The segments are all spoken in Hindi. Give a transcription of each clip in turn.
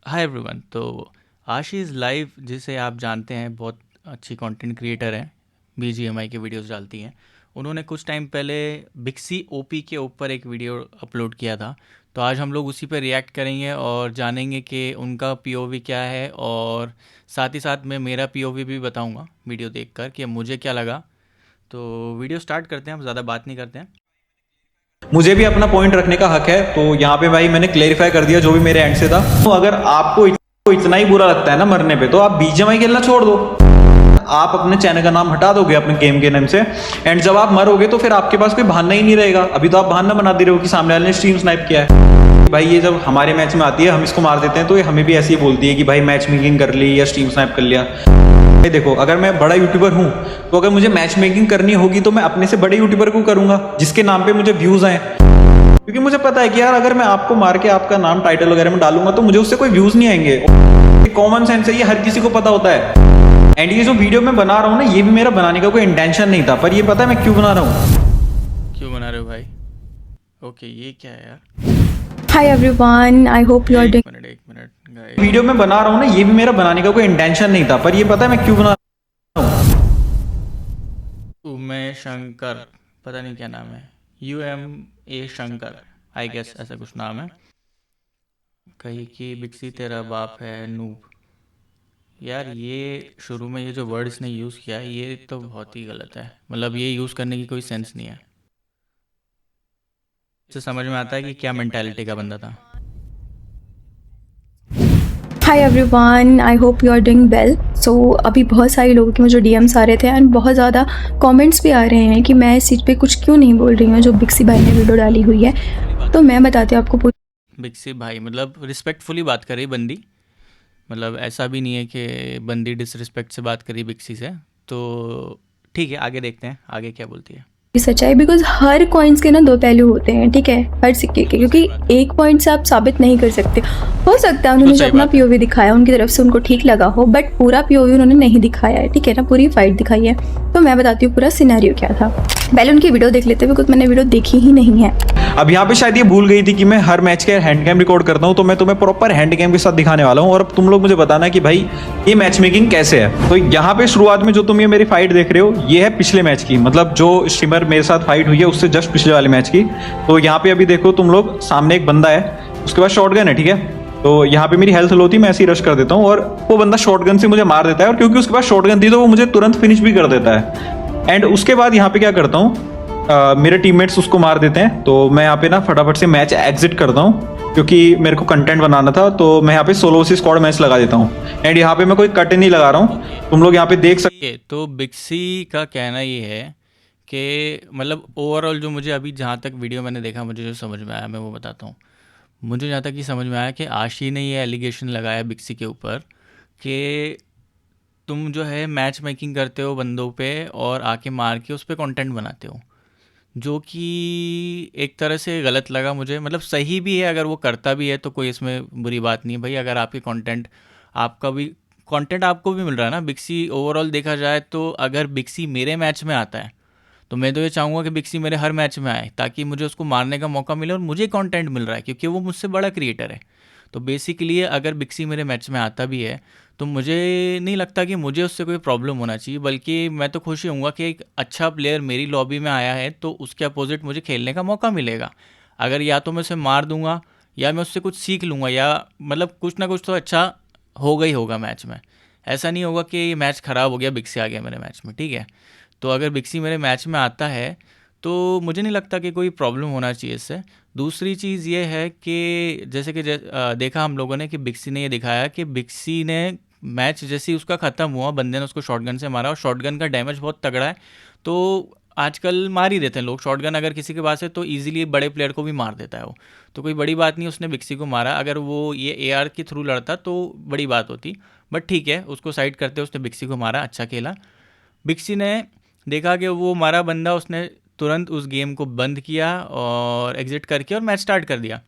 Hi everyone. तो आशीष लाइव, जिसे आप जानते हैं, बहुत अच्छी कंटेंट क्रिएटर हैं, बीजीएमआई के वीडियोस डालती हैं। उन्होंने कुछ टाइम पहले बिक्सी ओपी के ऊपर एक वीडियो अपलोड किया था। तो आज हम लोग उसी पर रिएक्ट करेंगे और जानेंगे कि उनका पीओवी क्या है, और साथ ही साथ मैं मेरा पीओवी भी बताऊंगा वीडियो देखकर कि मुझे क्या लगा। तो वीडियो स्टार्ट करते हैं, हम ज़्यादा बात नहीं करते हैं। मुझे भी अपना पॉइंट रखने का हक है, तो यहाँ पे भाई मैंने क्लेरिफाई कर दिया जो भी मेरे एंड से था। तो अगर आपको इतना ही बुरा लगता है ना मरने पे, तो आप बीजीएमआई खेलना छोड़ दो। आप अपने चैनल का नाम हटा दोगे अपने गेम के नाम से, एंड जब आप मरोगे तो फिर आपके पास कोई बहाना ही नहीं रहेगा। अभी तो आप बहाना बना दे रहे हो कि सामने वाले ने स्ट्रीम स्नाइप किया है। भाई ये जब हमारे मैच में आती है, हम इसको मार देते हैं, तो ये हमें भी ऐसे ही बोलती है कि भाई मैच मेकिंग कर ली या स्ट्रीम स्नाइप कर लिया। भाई देखो, अगर मैं बड़ा यूट्यूबर हूं, तो अगर मुझे मैच मेकिंग करनी होगी तो मैं अपने से बड़े यूट्यूबर को करूंगा जिसके नाम पे मुझे व्यूज आए। क्योंकि मुझे पता है कि यार अगर मैं आपको मार के आपका नाम टाइटल वगैरह में डालूंगा तो मुझे उससे कोई व्यूज नहीं आएंगे। कॉमन सेंस है, ये हर किसी को पता होता है। एंड ये जो वीडियो मैं बना रहा हूँ ना, ये भी मेरा बनाने का कोई इंटेंशन नहीं था, पर ये पता है मैं क्यों बना रहा हूँ। क्यों बना रहे हो भाई? ओके, ये क्या है यार? Hi everyone, I hope you are doing एक मिनट वीडियो मैं बना रहा हूँ ना, ये भी मेरा बनाने का कोई इंटेंशन नहीं था, पर ये पता है मैं क्यों बना रहा हूँ। उमेश शंकर, पता नहीं क्या नाम है, UMA शंकर, आई गेस ऐसा कुछ नाम है। कही कि बिक्सी तेरा बाप है नूब। यार ये शुरू में ये जो वर्ड इसने यूज़ किया है, ये तो बहुत ही गलत है। मतलब ये यूज़ करने की कोई सेंस नहीं है। इससे समझ में आता है कि क्या मेंटालिटी का बंदा था। Hi everyone, I hope you are doing well. So अभी बहुत सारे लोगों के मुझे DMs आ रहे थे एंड बहुत ज़्यादा कमेंट्स भी आ रहे हैं कि मैं इस चीज़ पे कुछ क्यों नहीं बोल रही हूँ जो बिक्सी भाई ने वीडियो डाली हुई है। तो मैं बताती हूँ आपको बिक्सी भाई मतलब रिस्पेक्टफुली बात कर रही बंदी। मतलब ऐसा भी नहीं है कि बंदी डिसरिस्पेक्ट से बात करी बिक्सी से। तो ठीक है, आगे देखते हैं आगे क्या बोलती है। सच्चाई, बिकॉज हर कॉइन्स के ना दो पहलू होते हैं, ठीक है, हर सिक्के के, क्योंकि एक पॉइंट से आप साबित नहीं कर सकते। हो सकता है उन्होंने जो अपना पीओवी दिखाया उनकी तरफ से उनको ठीक लगा हो, बट पूरा पीओवी उन्होंने नहीं दिखाया है, ठीक है ना, पूरी फाइट दिखाई है। तो मैं बताती हूँ पूरा सिनेरियो क्या था। पहले उनकी वीडियो देख लेते हैं, बिकॉज मैंने वीडियो देखी ही नहीं है। अब यहाँ पे शायद ये भूल गई थी कि मैं हर मैच के हैंड कैम रिकॉर्ड करता हूँ, तो मैं तुम्हें प्रॉपर हैंड कैम के साथ दिखाने वाला हूँ, और अब तुम लोग मुझे बताना कि भाई ये मैच मेकिंग कैसे है। तो यहाँ पे शुरुआत में जो तुम ये मेरी फाइट देख रहे हो, ये है पिछले मैच की, मतलब जो स्ट्रीमर मेरे साथ फाइट हुई है उससे जस्ट पिछले वाले मैच की। तो यहाँ पे अभी देखो तुम लोग, सामने एक बंदा है, उसके पास शॉटगन है, ठीक है। तो यहाँ पे मेरी हेल्थ लो थी, मैं ऐसे ही रश कर देता हूँ और वो बंदा शॉटगन से मुझे मार देता है, और क्योंकि उसके पास शॉटगन थी तो वो मुझे तुरंत फिनिश भी कर देता है। एंड उसके बाद यहाँ पे क्या करता हूँ, मेरे टीममेट्स उसको मार देते हैं, तो मैं यहाँ पे ना फटाफट से मैच एग्जिट करता हूँ, क्योंकि मेरे को कंटेंट बनाना था। तो मैं यहाँ पे सोलो वर्सेस स्क्वाड मैच लगा देता हूँ, एंड यहाँ पे मैं कोई कट नहीं लगा रहा हूँ, तुम लोग यहाँ पे देख सकते। तो बिक्सी का कहना ये है कि मतलब ओवरऑल जो मुझे अभी जहाँ तक वीडियो मैंने देखा, मुझे जो समझ में आया मैं वो बताता हूँ। मुझे जहाँ तक ये समझ में आया कि आशी ने ये एलिगेशन लगाया बिक्सी के ऊपर कि तुम जो है मैच मेकिंग करते हो बंदों पे और आके मार के उस पर कंटेंट बनाते हो, जो कि एक तरह से गलत लगा मुझे। मतलब सही भी है, अगर वो करता भी है तो कोई इसमें बुरी बात नहीं है भाई। अगर आपके कंटेंट, आपका भी कंटेंट आपको भी मिल रहा है ना। बिक्सी ओवरऑल देखा जाए तो अगर बिक्सी मेरे मैच में आता है तो मैं तो ये चाहूँगा कि बिक्सी मेरे हर मैच में आए, ताकि मुझे उसको मारने का मौका मिले, और मुझे कंटेंट मिल रहा है क्योंकि वो मुझसे बड़ा क्रिएटर है। तो बेसिकली अगर बिक्सी मेरे मैच में आता भी है तो मुझे नहीं लगता कि मुझे उससे कोई प्रॉब्लम होना चाहिए, बल्कि मैं तो खुश ही होऊंगा कि एक अच्छा प्लेयर मेरी लॉबी में आया है तो उसके अपोजिट मुझे खेलने का मौका मिलेगा। अगर या तो मैं उसे मार दूंगा या मैं उससे कुछ सीख लूँगा, या मतलब कुछ ना कुछ तो अच्छा होगा ही होगा मैच में। ऐसा नहीं होगा कि ये मैच ख़राब हो गया, बिक्सी आ गया मेरे मैच में, ठीक है। तो अगर बिक्सी मेरे मैच में आता है तो मुझे नहीं लगता कि कोई प्रॉब्लम होना चाहिए इससे। दूसरी चीज़ ये है कि जैसे कि देखा हम लोगों ने कि बिक्सी ने ये दिखाया कि बिक्सी ने मैच जैसे ही उसका ख़त्म हुआ, बंदे ने उसको शॉटगन से मारा और शॉटगन का डैमेज बहुत तगड़ा है। तो आजकल मार ही देते हैं लोग शॉटगन, अगर किसी के पास है तो ईजिली बड़े प्लेयर को भी मार देता है वो। तो कोई बड़ी बात नहीं, उसने बिक्सी को मारा। अगर वो ये AR के थ्रू लड़ता तो बड़ी बात होती, बट ठीक है, उसको साइड करते उसने बिक्सी को मारा, अच्छा खेला। बिक्सी ने देखा कि वो मारा बंदा, उसने तुरंत उस गेम को बंद किया और एग्ज़िट करके और मैच स्टार्ट कर दिया।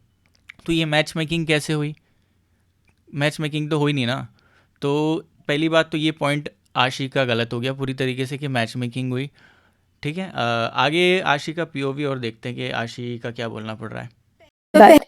तो ये मैच मेकिंग कैसे हुई? मैच मेकिंग तो हुई नहीं ना। तो पहली बात तो ये पॉइंट आशी का गलत हो गया पूरी तरीके से कि मैच मेकिंग हुई, ठीक है। आगे आशी का POV और देखते हैं कि आशी का क्या बोलना पड़ रहा है।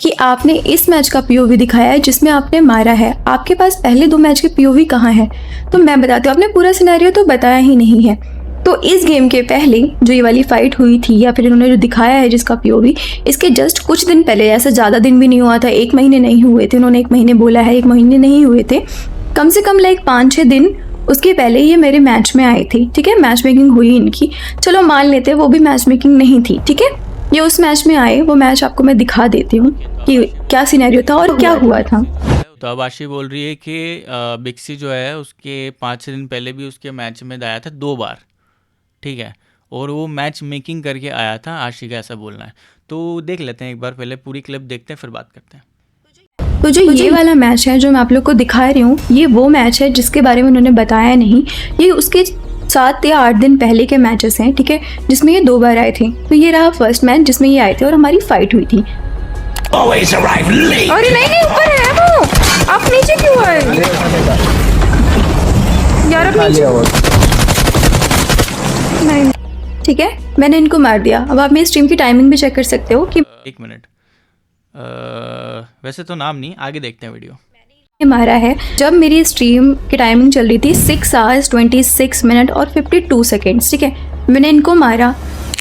कि आपने इस मैच का पीओवी दिखाया है जिसमें आपने मारा है, आपके पास पहले 2 मैच के पीओवी कहाँ है? तो मैं बताती हूँ, आपने पूरा सिनेरियो तो बताया ही नहीं है। तो इस गेम के पहले जो ये वाली फाइट हुई थी या फिर इन्होंने जो दिखाया है जिसका पीओवी, इसके जस्ट कुछ दिन पहले, ऐसा ज़्यादा दिन भी नहीं हुआ था, 1 महीने नहीं हुए थे, उन्होंने 1 महीने बोला है, 1 महीने नहीं हुए थे, कम से कम लाइक 5-6 दिन उसके पहले ये मेरे मैच में आए थे, ठीक है। मैच मेकिंग हुई इनकी, चलो मान लेते हैं वो भी मैच मेकिंग नहीं थी, ठीक है। ये उस मैच में आए, वो मैच आपको मैं दिखा देती हूँ कि क्या सिनेरियो था और क्या हुआ था। तो अब आशी बोल रही है कि बिक्सी जो है उसके 5-6 दिन पहले भी उसके मैच में आया था 2 बार, ठीक है, और वो मैच मेकिंग करके आया था, आशी का ऐसा बोलना है। तो देख लेते हैं एक बार, पहले पूरी क्लिप देखते हैं फिर बात करते हैं। तो जो ये वाला मैच है जो मैं आप लोग को दिखा रही हूँ, ये वो मैच है जिसके बारे में उन्होंने बताया नहीं। ये उसके 7 या 8 दिन पहले के मैचेस हैं, ठीक है, जिसमें ये 2 बार आए थे। तो ये रहा फर्स्ट मैच जिसमें ये आए थे और हमारी फाइट हुई थी। अरे नहीं, ऊपर है वो, आप नीचे क्यों आए यार? अब नीचे नहीं, ठीक है, मैंने इनको मार दिया। अब आप मेरी स्ट्रीम की टाइमिंग भी चेक कर सकते हो कि 1 मिनट, वैसे तो नाम नहीं, आगे देखते हैं वीडियो। ये मारा है जब मेरी स्ट्रीम की टाइमिंग चल रही थी 6 hours 26 मिनट और 52 सेकेंड्स, ठीक है। मैंने इनको मारा,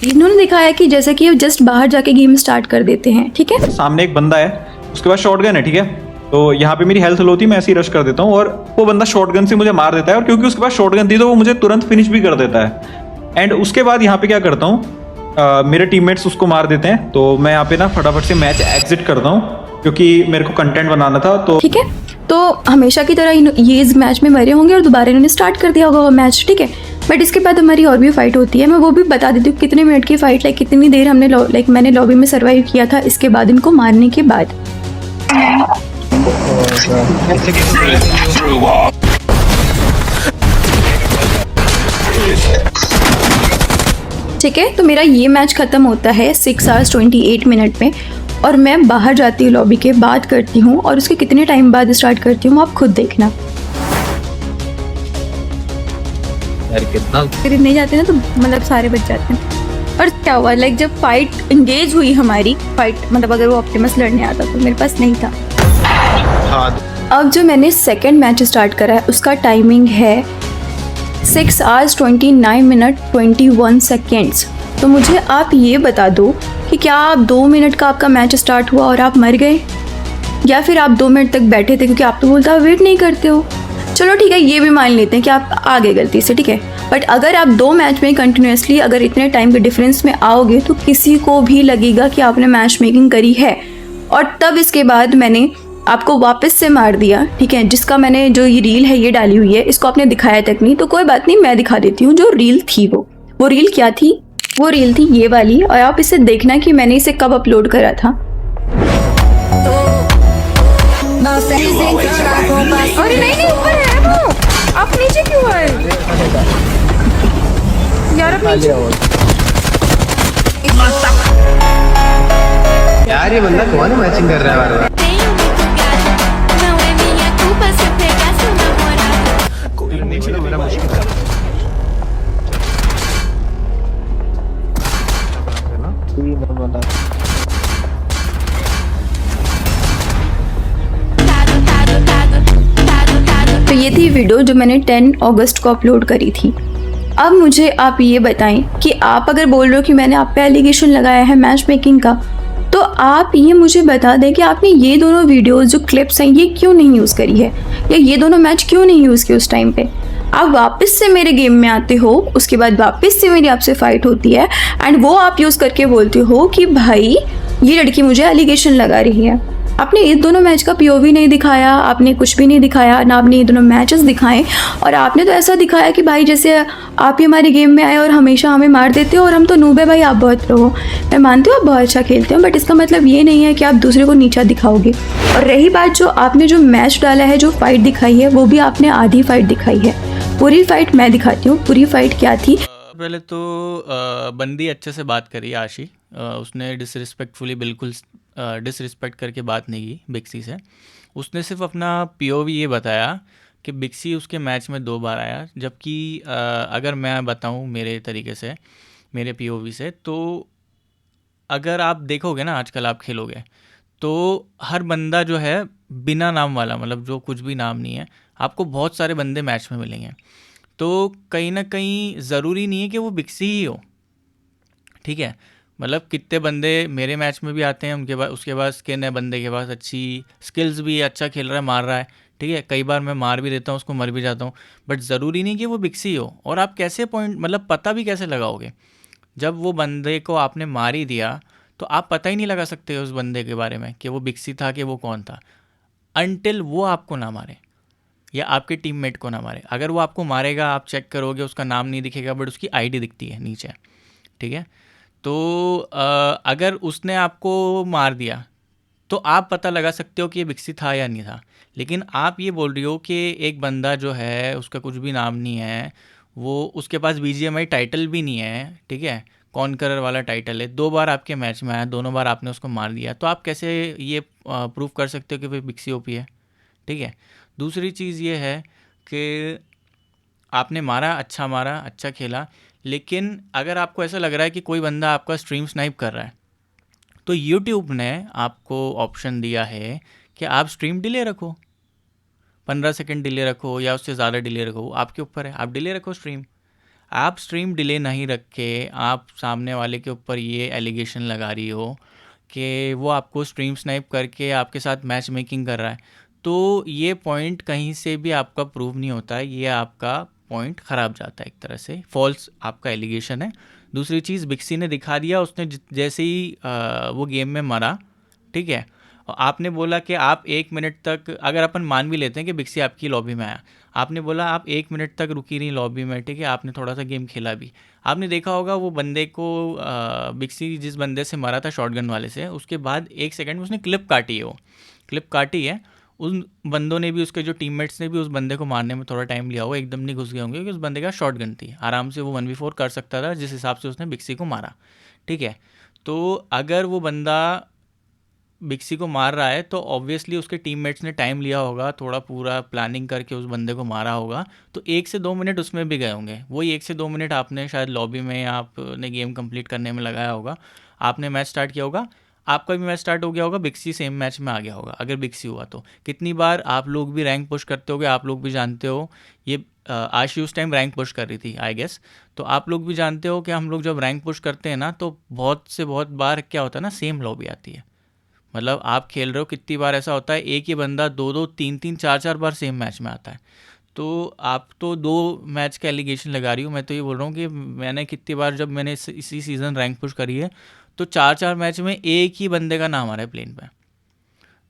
इन्होंने दिखाया कि जैसे कि जस्ट बाहर जाके गेम स्टार्ट कर देते हैं, ठीक है। सामने एक बंदा है, उसके पास शॉटगन है, ठीक है। तो यहाँ पे मेरी हेल्थ लो थी, मैं ऐसे ही रश कर देता हूँ और वो बंदा शॉटगन से मुझे मार देता है, और क्योंकि उसके पास शॉटगन थी तो वो मुझे तुरंत फिनिश भी कर देता है। एंड उसके बाद यहाँ पे क्या करता हूँ, मेरे टीममेट्स उसको मार देते हैं, तो मैं यहाँ पे ना फटाफट से मैच एग्जिट करता हूँ क्योंकि मेरे को कंटेंट बनाना था। तो ठीक है, तो हमेशा की तरह ये इस मैच में मरे होंगे और दोबारा इन्होंने स्टार्ट कर दिया होगा वो मैच, ठीक है। बट इसके बाद हमारी और भी फाइट होती है, मैं वो भी बता देती हूँ कितने मिनट की फाइट, लाइक कितनी देर हमने मैंने लॉबी में सर्वाइव किया था इसके बाद, इनको मारने के बाद। ठीक है, तो मेरा ये मैच ख़त्म होता है 6 hours 28 मिनट में, और मैं बाहर जाती हूँ लॉबी के, बात करती हूँ, और उसके कितने टाइम बाद स्टार्ट करती हूँ आप खुद देखना। यार कितना फिर नहीं जाते ना तो मतलब सारे बच जाते हैं। और क्या हुआ, लाइक जब फाइट इंगेज हुई हमारी फाइट, मतलब अगर वो ऑप्टिमस लड़ने आता तो मेरे पास नहीं था। अब जो मैंने सेकेंड मैच स्टार्ट करा है उसका टाइमिंग है 6 hours 29 मिनट 21 सेकेंड्स। तो मुझे आप ये बता दो कि क्या आप 2 मिनट का आपका मैच स्टार्ट हुआ और आप मर गए, या फिर आप 2 मिनट तक बैठे थे, क्योंकि आप तो बोलते हो वेट नहीं करते हो। चलो ठीक है, ये भी मान लेते हैं कि आप आ गए गलती से, ठीक है। बट अगर आप 2 मैच में कंटिन्यूसली अगर इतने टाइम के डिफरेंस में आओगे तो किसी को भी लगेगा कि आपने मैच मेकिंग करी है। और तब इसके बाद मैंने आपको वापस से मार दिया, ठीक है। जिसका मैंने जो ये रील है ये डाली हुई है, इसको आपने दिखाया तक नहीं, तो कोई बात नहीं, मैं दिखा देती हूँ जो रील थी। वो रील क्या थी? वो रील थी ये वाली, और आप इसे देखना कि मैंने इसे कब अपलोड करा था। अरे नहीं, ऊपर है वो, आप नीचे क्यों आए यार? अब नीचे यार ये बंदा कौन मैचिंग कर रहा है बार बार? Tenho muito gata, não é minha culpa se eu pegar seu namorado. तो ये थी वीडियो जो मैंने 10 अगस्त को अपलोड करी थी। अब मुझे आप ये बताएं कि आप अगर बोल रहे हो कि मैंने आप पे एलिगेशन लगाया है मैच मेकिंग का, तो आप ये मुझे बता दें कि आपने ये दोनों वीडियोस जो क्लिप्स हैं ये क्यों नहीं यूज़ करी है, या ये दोनों मैच क्यों नहीं यूज़ किए उस टाइम पे। आप वापस से मेरे गेम में आते हो, उसके बाद वापस से मेरी आपसे फाइट होती है, एंड वो आप यूज़ करके बोलते हो कि भाई ये लड़की मुझे एलिगेशन लगा रही है। आपने इस दोनों मैच का पीओवी नहीं दिखाया, आपने कुछ भी नहीं दिखाया ना, आपने ये दोनों मैचेस दिखाए, और आपने तो ऐसा दिखाया कि भाई जैसे आप ही हमारे गेम में आए और हमेशा हमें मार देते हो और हम तो नूब है भाई, आप बहुत प्रो हो। मैं मानती हूँ आप बहुत अच्छा खेलते हो, बट इसका मतलब ये नहीं है कि आप दूसरे को नीचा दिखाओगे। और रही बात जो आपने जो मैच डाला है, जो फाइट दिखाई है, वो भी आपने आधी फाइट दिखाई है। पूरी फाइट मैं दिखाती हूँ, पूरी फाइट क्या थी। पहले तो बंदी अच्छे से बात करी आशी, उसने डिसरिस्पेक्टफुली बिल्कुल डिसरिस्पेक्ट करके बात नहीं की बिक्सी से। उसने सिर्फ अपना पीओवी ये बताया कि बिक्सी उसके मैच में 2 बार आया, जबकि अगर मैं बताऊं मेरे तरीके से, मेरे पीओवी से, तो अगर आप देखोगे ना आजकल आप खेलोगे तो हर बंदा जो है बिना नाम वाला, मतलब जो कुछ भी नाम नहीं है, आपको बहुत सारे बंदे मैच में मिलेंगे। तो कहीं ना कहीं ज़रूरी नहीं है कि वो बिक्सी ही हो, ठीक है। मतलब कितने बंदे मेरे मैच में भी आते हैं, उनके पास उसके पास स्किन है, बंदे के पास अच्छी स्किल्स भी है, अच्छा खेल रहा है, मार रहा है, ठीक है। कई बार मैं मार भी देता हूँ उसको, मर भी जाता हूँ, बट ज़रूरी नहीं कि वो बिक्सी हो। और आप कैसे पॉइंट, मतलब पता भी कैसे लगाओगे जब वो बंदे को आपने मार ही दिया? तो आप पता ही नहीं लगा सकते उस बंदे के बारे में कि वो बिक्सी था कि वो कौन था, अनटिल वो आपको ना मारे या आपके टीममेट को ना मारे। अगर वो आपको मारेगा, आप चेक करोगे, उसका नाम नहीं दिखेगा बट उसकी आईडी दिखती है नीचे, ठीक है। तो अगर उसने आपको मार दिया तो आप पता लगा सकते हो कि ये बिक्सी था या नहीं था। लेकिन आप ये बोल रही हो कि एक बंदा जो है उसका कुछ भी नाम नहीं है, वो उसके पास बीजीएमआई टाइटल भी नहीं है, ठीक है, कॉन्करर वाला टाइटल है, 2 बार आपके मैच में आया, दोनों बार आपने उसको मार दिया, तो आप कैसे ये प्रूव कर सकते हो कि भाई बिक्सी ओपी है, ठीक है। दूसरी चीज़ ये है कि आपने मारा, अच्छा खेला, लेकिन अगर आपको ऐसा लग रहा है कि कोई बंदा आपका स्ट्रीम स्नाइप कर रहा है, तो यूट्यूब ने आपको ऑप्शन दिया है कि आप स्ट्रीम डिले रखो, 15 सेकंड डिले रखो या उससे ज़्यादा डिले रखो, वो आपके ऊपर है। आप डिले रखो स्ट्रीम। आप स्ट्रीम डिले नहीं रख के आप सामने वाले के ऊपर ये एलिगेशन लगा रही हो कि वो आपको स्ट्रीम स्नाइप करके आपके साथ मैच मेकिंग कर रहा है, तो ये पॉइंट कहीं से भी आपका प्रूव नहीं होता है, ये आपका पॉइंट ख़राब जाता है, एक तरह से फॉल्स आपका एलिगेशन है। दूसरी चीज़, बिक्सी ने दिखा दिया, उसने जैसे ही वो गेम में मरा, ठीक है, और आपने बोला कि आप 1 मिनट तक, अगर अपन मान भी लेते हैं कि बिक्सी आपकी लॉबी में आया, आपने बोला आप 1 मिनट तक रुकी रही लॉबी में, ठीक है, आपने थोड़ा सा गेम खेला भी, आपने देखा होगा वो बंदे को बिक्सी जिस बंदे से मारा था शॉटगन वाले से, उसके बाद 1 सेकंड में उसने क्लिप काटी है, वो क्लिप काटी है। उन बंदों ने भी, उसके जो टीममेट्स ने भी उस बंदे को मारने में थोड़ा टाइम लिया होगा, एकदम नहीं घुस गए होंगे, क्योंकि उस बंदे का शॉटगन थी, आराम से वो 1v4 कर सकता था जिस हिसाब से उसने बिक्सी को मारा, ठीक है। तो अगर वो बंदा बिक्सी को मार रहा है तो ऑब्वियसली उसके टीममेट्स ने टाइम लिया होगा, थोड़ा पूरा प्लानिंग करके उस बंदे को मारा होगा, तो 1 से 2 मिनट उसमें भी गए होंगे। वही 1 से 2 मिनट आपने शायद लॉबी में या आपने गेम कंप्लीट करने में लगाया होगा, आपने मैच स्टार्ट किया होगा, आपका भी मैच स्टार्ट हो गया होगा, बिक्सी सेम मैच में आ गया होगा। अगर बिक्सी हुआ तो कितनी बार आप लोग भी रैंक पुश करते होगे, आप लोग भी जानते हो, ये आशी उस टाइम रैंक पुश कर रही थी आई गेस, तो आप लोग भी जानते हो कि हम लोग जब रैंक पुश करते हैं ना, तो बहुत से बहुत बार क्या होता है ना, सेम लॉबी आती है। मतलब आप खेल रहे हो, कितनी बार ऐसा होता है एक ही बंदा 2-2 3-3 4-4 बार सेम मैच में आता है। तो आप तो 2 मैच का एलिगेशन लगा रही हो, मैं तो ये बोल रहा हूँ कि मैंने कितनी बार, जब मैंने इसी सीज़न रैंक पुश करी है, तो 4-4 मैच में एक ही बंदे का नाम आ रहा है प्लेन पे।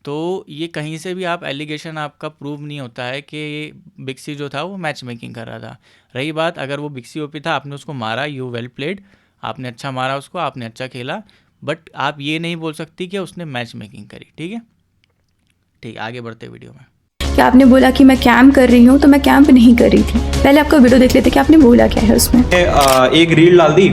तो ये कहीं से भी आप एलिगेशन आपका प्रूव नहीं होता है कि बिक्सी जो था वो मैच मेकिंग कर रहा था। रही बात, अगर वो बिक्सी ओपी था, आपने उसको मारा, यू वेल प्लेड, आपने अच्छा मारा उसको, आपने अच्छा खेला, बट आप ये नहीं बोल सकती कि उसने मैच मेकिंग करी, ठीक है। ठीक, आगे बढ़ते वीडियो में। कि आपने बोला कि मैं कैंप कर रही हूँ, तो मैं कैंप नहीं कर रही थी। पहले आपका वीडियो देख लेते कि आपने बोला क्या है उसमें। एक रील डाल दी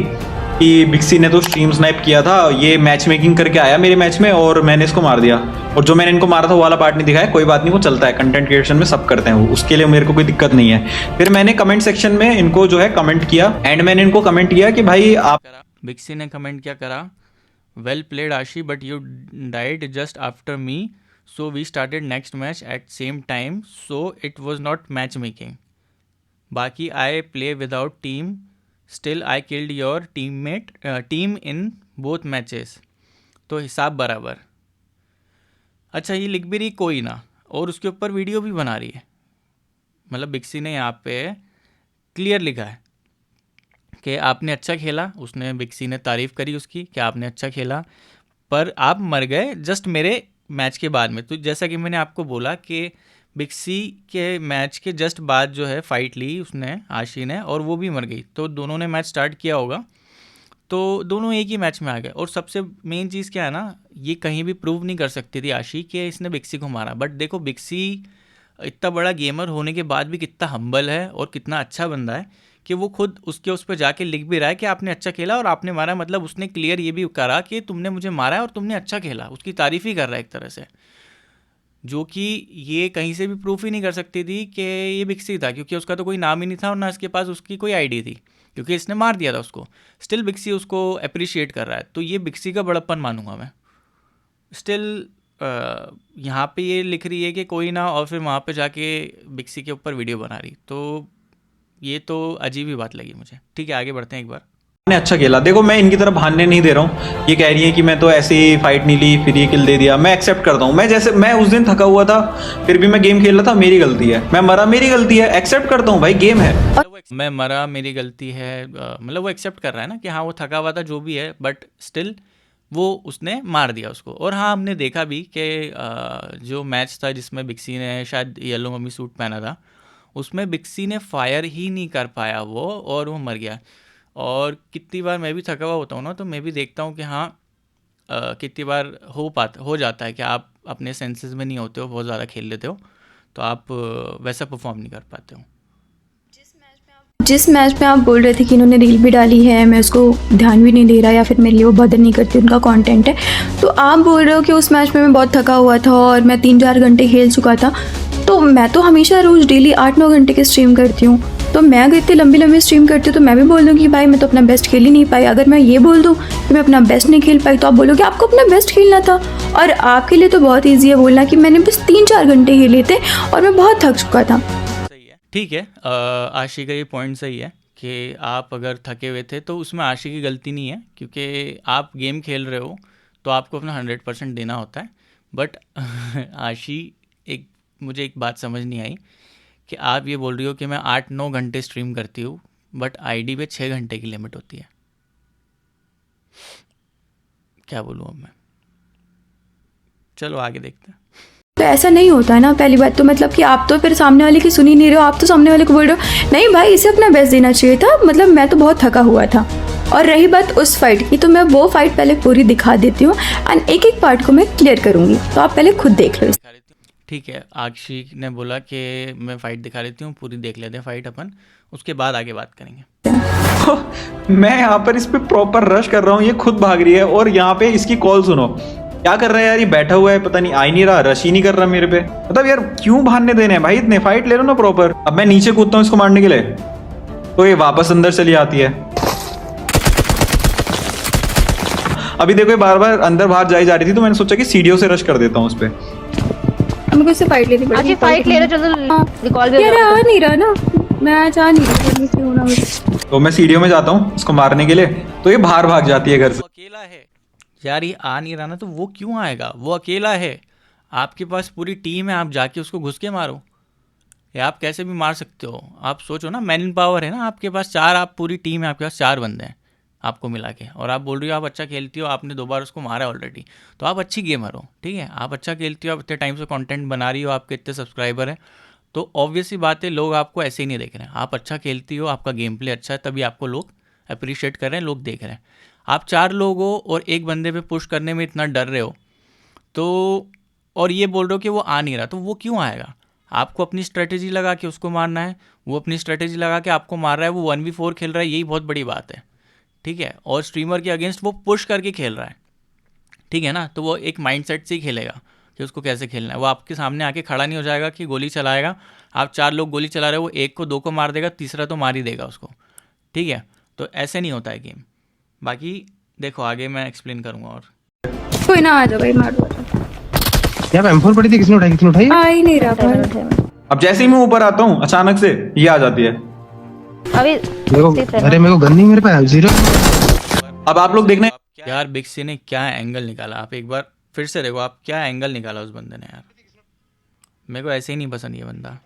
कि बिक्सी ने तो स्ट्रीम स्नाइप किया था, ये मैच मेकिंग करके आया मेरे मैच में और मैंने इसको मार दिया, और जो मैंने इनको मारा था वो वाला पार्ट नहीं दिखाया। कोई बात नहीं, वो चलता है, कंटेंट क्रिएशन में सब करते हैं वो, उसके लिए मेरे को कोई दिक्कत नहीं है। फिर मैंने कमेंट सेक्शन में इनको जो है कमेंट किया, एंड मैंने इनको कमेंट किया कि भाई आप, बिक्सी ने कमेंट क्या करा, well played Aashi but you died just after me, so we started next match at same time, so it was not match making, बाकी I play without team, still I killed your team in both matches, तो हिसाब बराबर। अच्छा, ये लिख भी रही कोई ना, और उसके ऊपर वीडियो भी बना रही है। मतलब बिक्सी ने यहाँ पे क्लियर लिखा है कि आपने अच्छा खेला, उसने, बिक्सी ने तारीफ़ करी उसकी कि आपने अच्छा खेला, पर आप मर गए जस्ट मेरे मैच के बाद में। तो जैसा कि मैंने आपको बोला कि बिक्सी के मैच के जस्ट बाद जो है फ़ाइट ली उसने, आशी ने, और वो भी मर गई, तो दोनों ने मैच स्टार्ट किया होगा, तो दोनों एक ही मैच में आ गए। और सबसे मेन चीज़ क्या है ना, ये कहीं भी प्रूव नहीं कर सकती थी आशी कि इसने बिक्सी को मारा, बट देखो बिक्सी इतना बड़ा गेमर होने के बाद भी कितना हम्बल है और कितना अच्छा बंदा है कि वो खुद उसके उस पर जाके लिख भी रहा है कि आपने अच्छा खेला और आपने मारा। मतलब उसने क्लियर ये भी करा कि तुमने मुझे मारा है और तुमने अच्छा खेला, उसकी तारीफ़ ही कर रहा है एक तरह से, जो कि ये कहीं से भी प्रूफ ही नहीं कर सकती थी कि ये बिक्सी था, क्योंकि उसका तो कोई नाम ही नहीं था और ना इसके पास उसकी कोई आईडी थी, क्योंकि इसने मार दिया था उसको। स्टिल बिक्सी उसको अप्रिशिएट कर रहा है, तो ये बिक्सी का बड़प्पन मानूंगा मैं। स्टिल यहाँ पे ये लिख रही है कि कोई ना, और फिर वहाँ पे जाके बिक्सी के ऊपर वीडियो बना रही, तो ये तो अजीब ही बात लगी मुझे। ठीक है, आगे बढ़ते हैं एक बार। ने अच्छा खेला। देखो मैं इनकी तरफ भानने नहीं दे रहा हूँ, ये कह रही है कि मैं तो ऐसे ही फाइट नहीं ली फिर ये किल दे दिया, मैं एक्सेप्ट करता हूँ। मैं उस दिन थका हुआ था फिर भी मैं गेम खेल रहा था, मेरी गलती है। मैं मरा, मेरी गलती है, एक्सेप्ट करता हूँ भाई, गेम है। मैं मरा, मेरी गलती है, मतलब वो एक्सेप्ट कर रहा है ना कि हाँ वो थका हुआ था जो भी है, बट स्टिल वो उसने मार दिया उसको। और हाँ, हमने देखा भी कि जो मैच था जिसमें बिक्सी ने शायद येलो मम्मी सूट पहना था, उसमें बिक्सी ने फायर ही नहीं कर पाया वो, और वो मर गया। और कितनी बार मैं भी थका हुआ होता हूँ ना, तो मैं भी देखता हूँ कि हाँ कितनी बार हो जाता है कि आप अपने सेंसेस में नहीं होते हो, बहुत ज़्यादा खेल लेते हो, तो आप वैसा परफॉर्म नहीं कर पाते हो। जिस मैच में आप बोल रहे थे कि इन्होंने रील भी डाली है, मैं उसको ध्यान भी नहीं दे रहा या फिर मेरे लिए वो बदल नहीं करती, उनका कंटेंट है, तो आप बोल रहे हो कि उस मैच में मैं बहुत थका हुआ था और मैं 3-4 घंटे खेल चुका था। तो मैं तो हमेशा रोज़ डेली 8-9 घंटे की स्ट्रीम करती हूँ, तो मैं अगर इतनी लंबी लंबी स्ट्रीम करती हूँ तो मैं भी बोल दूँ कि भाई मैं तो अपना बेस्ट खेल ही नहीं पाई। अगर मैं ये बोल दूँ कि मैं अपना बेस्ट नहीं खेल पाई, तो आप बोलोगे आपको अपना बेस्ट खेलना था। और आपके लिए तो बहुत ईजी है बोलना कि मैंने बस 3-4 घंटे खेले थे और मैं बहुत थक चुका था। ठीक है, आशी का ये पॉइंट सही है कि आप अगर थके हुए थे तो उसमें आशी की गलती नहीं है, क्योंकि आप गेम खेल रहे हो तो आपको अपना 100% देना होता है। बट आशी, मुझे एक बात समझ नहीं आई कि आप ये बोल रही हो कि मैं 8-9 घंटे स्ट्रीम करती हूँ, बट आईडी पे 6 घंटे की लिमिट होती है। क्या बोलूँ अब मैं, चलो आगे देखते हैं। तो ऐसा नहीं होता है ना, पहली बात तो मतलब कि आप तो फिर सामने वाले की सुन ही नहीं रहे हो, आप तो सामने वाले को बोल रहे हो नहीं भाई इसे अपना बेस्ट देना चाहिए था, मतलब मैं तो बहुत थका हुआ था। और रही बात उस फाइट की, तो मैं वो फाइट पहले पूरी दिखा देती हूँ एंड एक एक पार्ट को मैं क्लियर करूँगी, तो आप पहले खुद देख लो। ठीक है, आक्षी ने बोला कि मैं फ़ाइट दिखा देती हूँ, पूरी देख लेते हैं फ़ाइट अपन, उसके बाद आगे बात करेंगे। मैं यहाँ पर इस पे प्रॉपर रश कर रहा हूँ, ये खुद भाग रही है, और यहाँ पे इसकी कॉल सुनो क्या कर रहा है यार, ये बैठा हुआ है, पता नहीं आ ही नहीं रहा, रश ही नहीं कर रहा मेरे पे। मतलब यार क्यों भागने देने हैं भाई, इतने फाइट ले लो ना प्रॉपर। अब मैं नीचे कूदता हूँ इसको मारने के लिए, तो ये वापस अंदर चली आती है। अभी देखो ये बार बार अंदर बाहर जा रही थी, तो मैंने सोचा कि सीढ़ियों से रश कर देता हूँ उस पे। हमको इससे फाइट लेनी पड़ेगी। फाइट ले रहे चलो, रिकॉल भी यार आ नहीं रहा ना, मैं जा नहीं रहा, तो मैं सीढ़ियों में जाता हूँ इसको मारने के लिए, तो ये बाहर भाग जाती है घर से। अकेला है यार, ये आ नहीं रहा ना, तो वो क्यों आएगा, वो अकेला है, आपके पास पूरी टीम है, आप जाके उसको घुस के मारो, या आप कैसे भी मार सकते हो। आप सोचो ना, मैन पावर है ना आपके पास, आप पूरी टीम है आपके पास, 4 बंदे हैं आपको मिला के, और आप बोल रही हो आप अच्छा खेलती हो, आपने 2 बार उसको मारा है ऑलरेडी, तो आप अच्छी गेमर हो। ठीक है, आप अच्छा खेलती हो, आप इतने टाइम से कंटेंट बना रही हो, आपके इतने सब्सक्राइबर हैं, तो ऑब्वियस ही बात है लोग आपको ऐसे ही नहीं देख रहे हैं। आप अच्छा खेलती हो, आपका गेम प्ले अच्छा है, तभी आपको लोग अप्रिशिएट कर रहे हैं, लोग देख रहे हैं। आप 4 लोग हो और एक बंदे पे पुश करने में इतना डर रहे हो, तो और ये बोल रहे हो कि वो आ नहीं रहा, तो वो क्यों आएगा। आपको अपनी स्ट्रेटेजी लगा के उसको मारना है, वो अपनी स्ट्रेटेजी लगा के आपको मार रहा है, वो 1v4 खेल रहा है, यही बहुत बड़ी बात है। ठीक है, और स्ट्रीमर के अगेंस्ट वो पुश करके खेल रहा है, ठीक है ना, तो वो एक माइंडसेट से ही खेलेगा कि उसको कैसे खेलना है। वो आपके सामने आके खड़ा नहीं हो जाएगा कि गोली चलाएगा, आप 4 लोग गोली चला रहे हो, वो 1 को 2 को मार देगा, तीसरा तो मार ही देगा उसको। ठीक है, तो ऐसे नहीं होता है गेम। बाकी देखो आगे मैं एक्सप्लेन करूँगा। और कोई ना, आ जाओ भाई, मार दो। यहाँ पे M4 पड़ी थी, किसने उठाई, किसने उठाई? आ ही नहीं रहा भाई। अब जैसे ही मैं ऊपर आता हूँ अचानक से ये आ जाती है। अभी अरे मेरे को गन नहीं, मेरे पास 0। अब आप लोग देखना यार बिक्सी ने क्या एंगल निकाला, आप एक बार फिर से देखो, आप क्या एंगल निकाला उस बंदे ने यार। मेरे को ऐसे ही नहीं पसंद ये बंदा,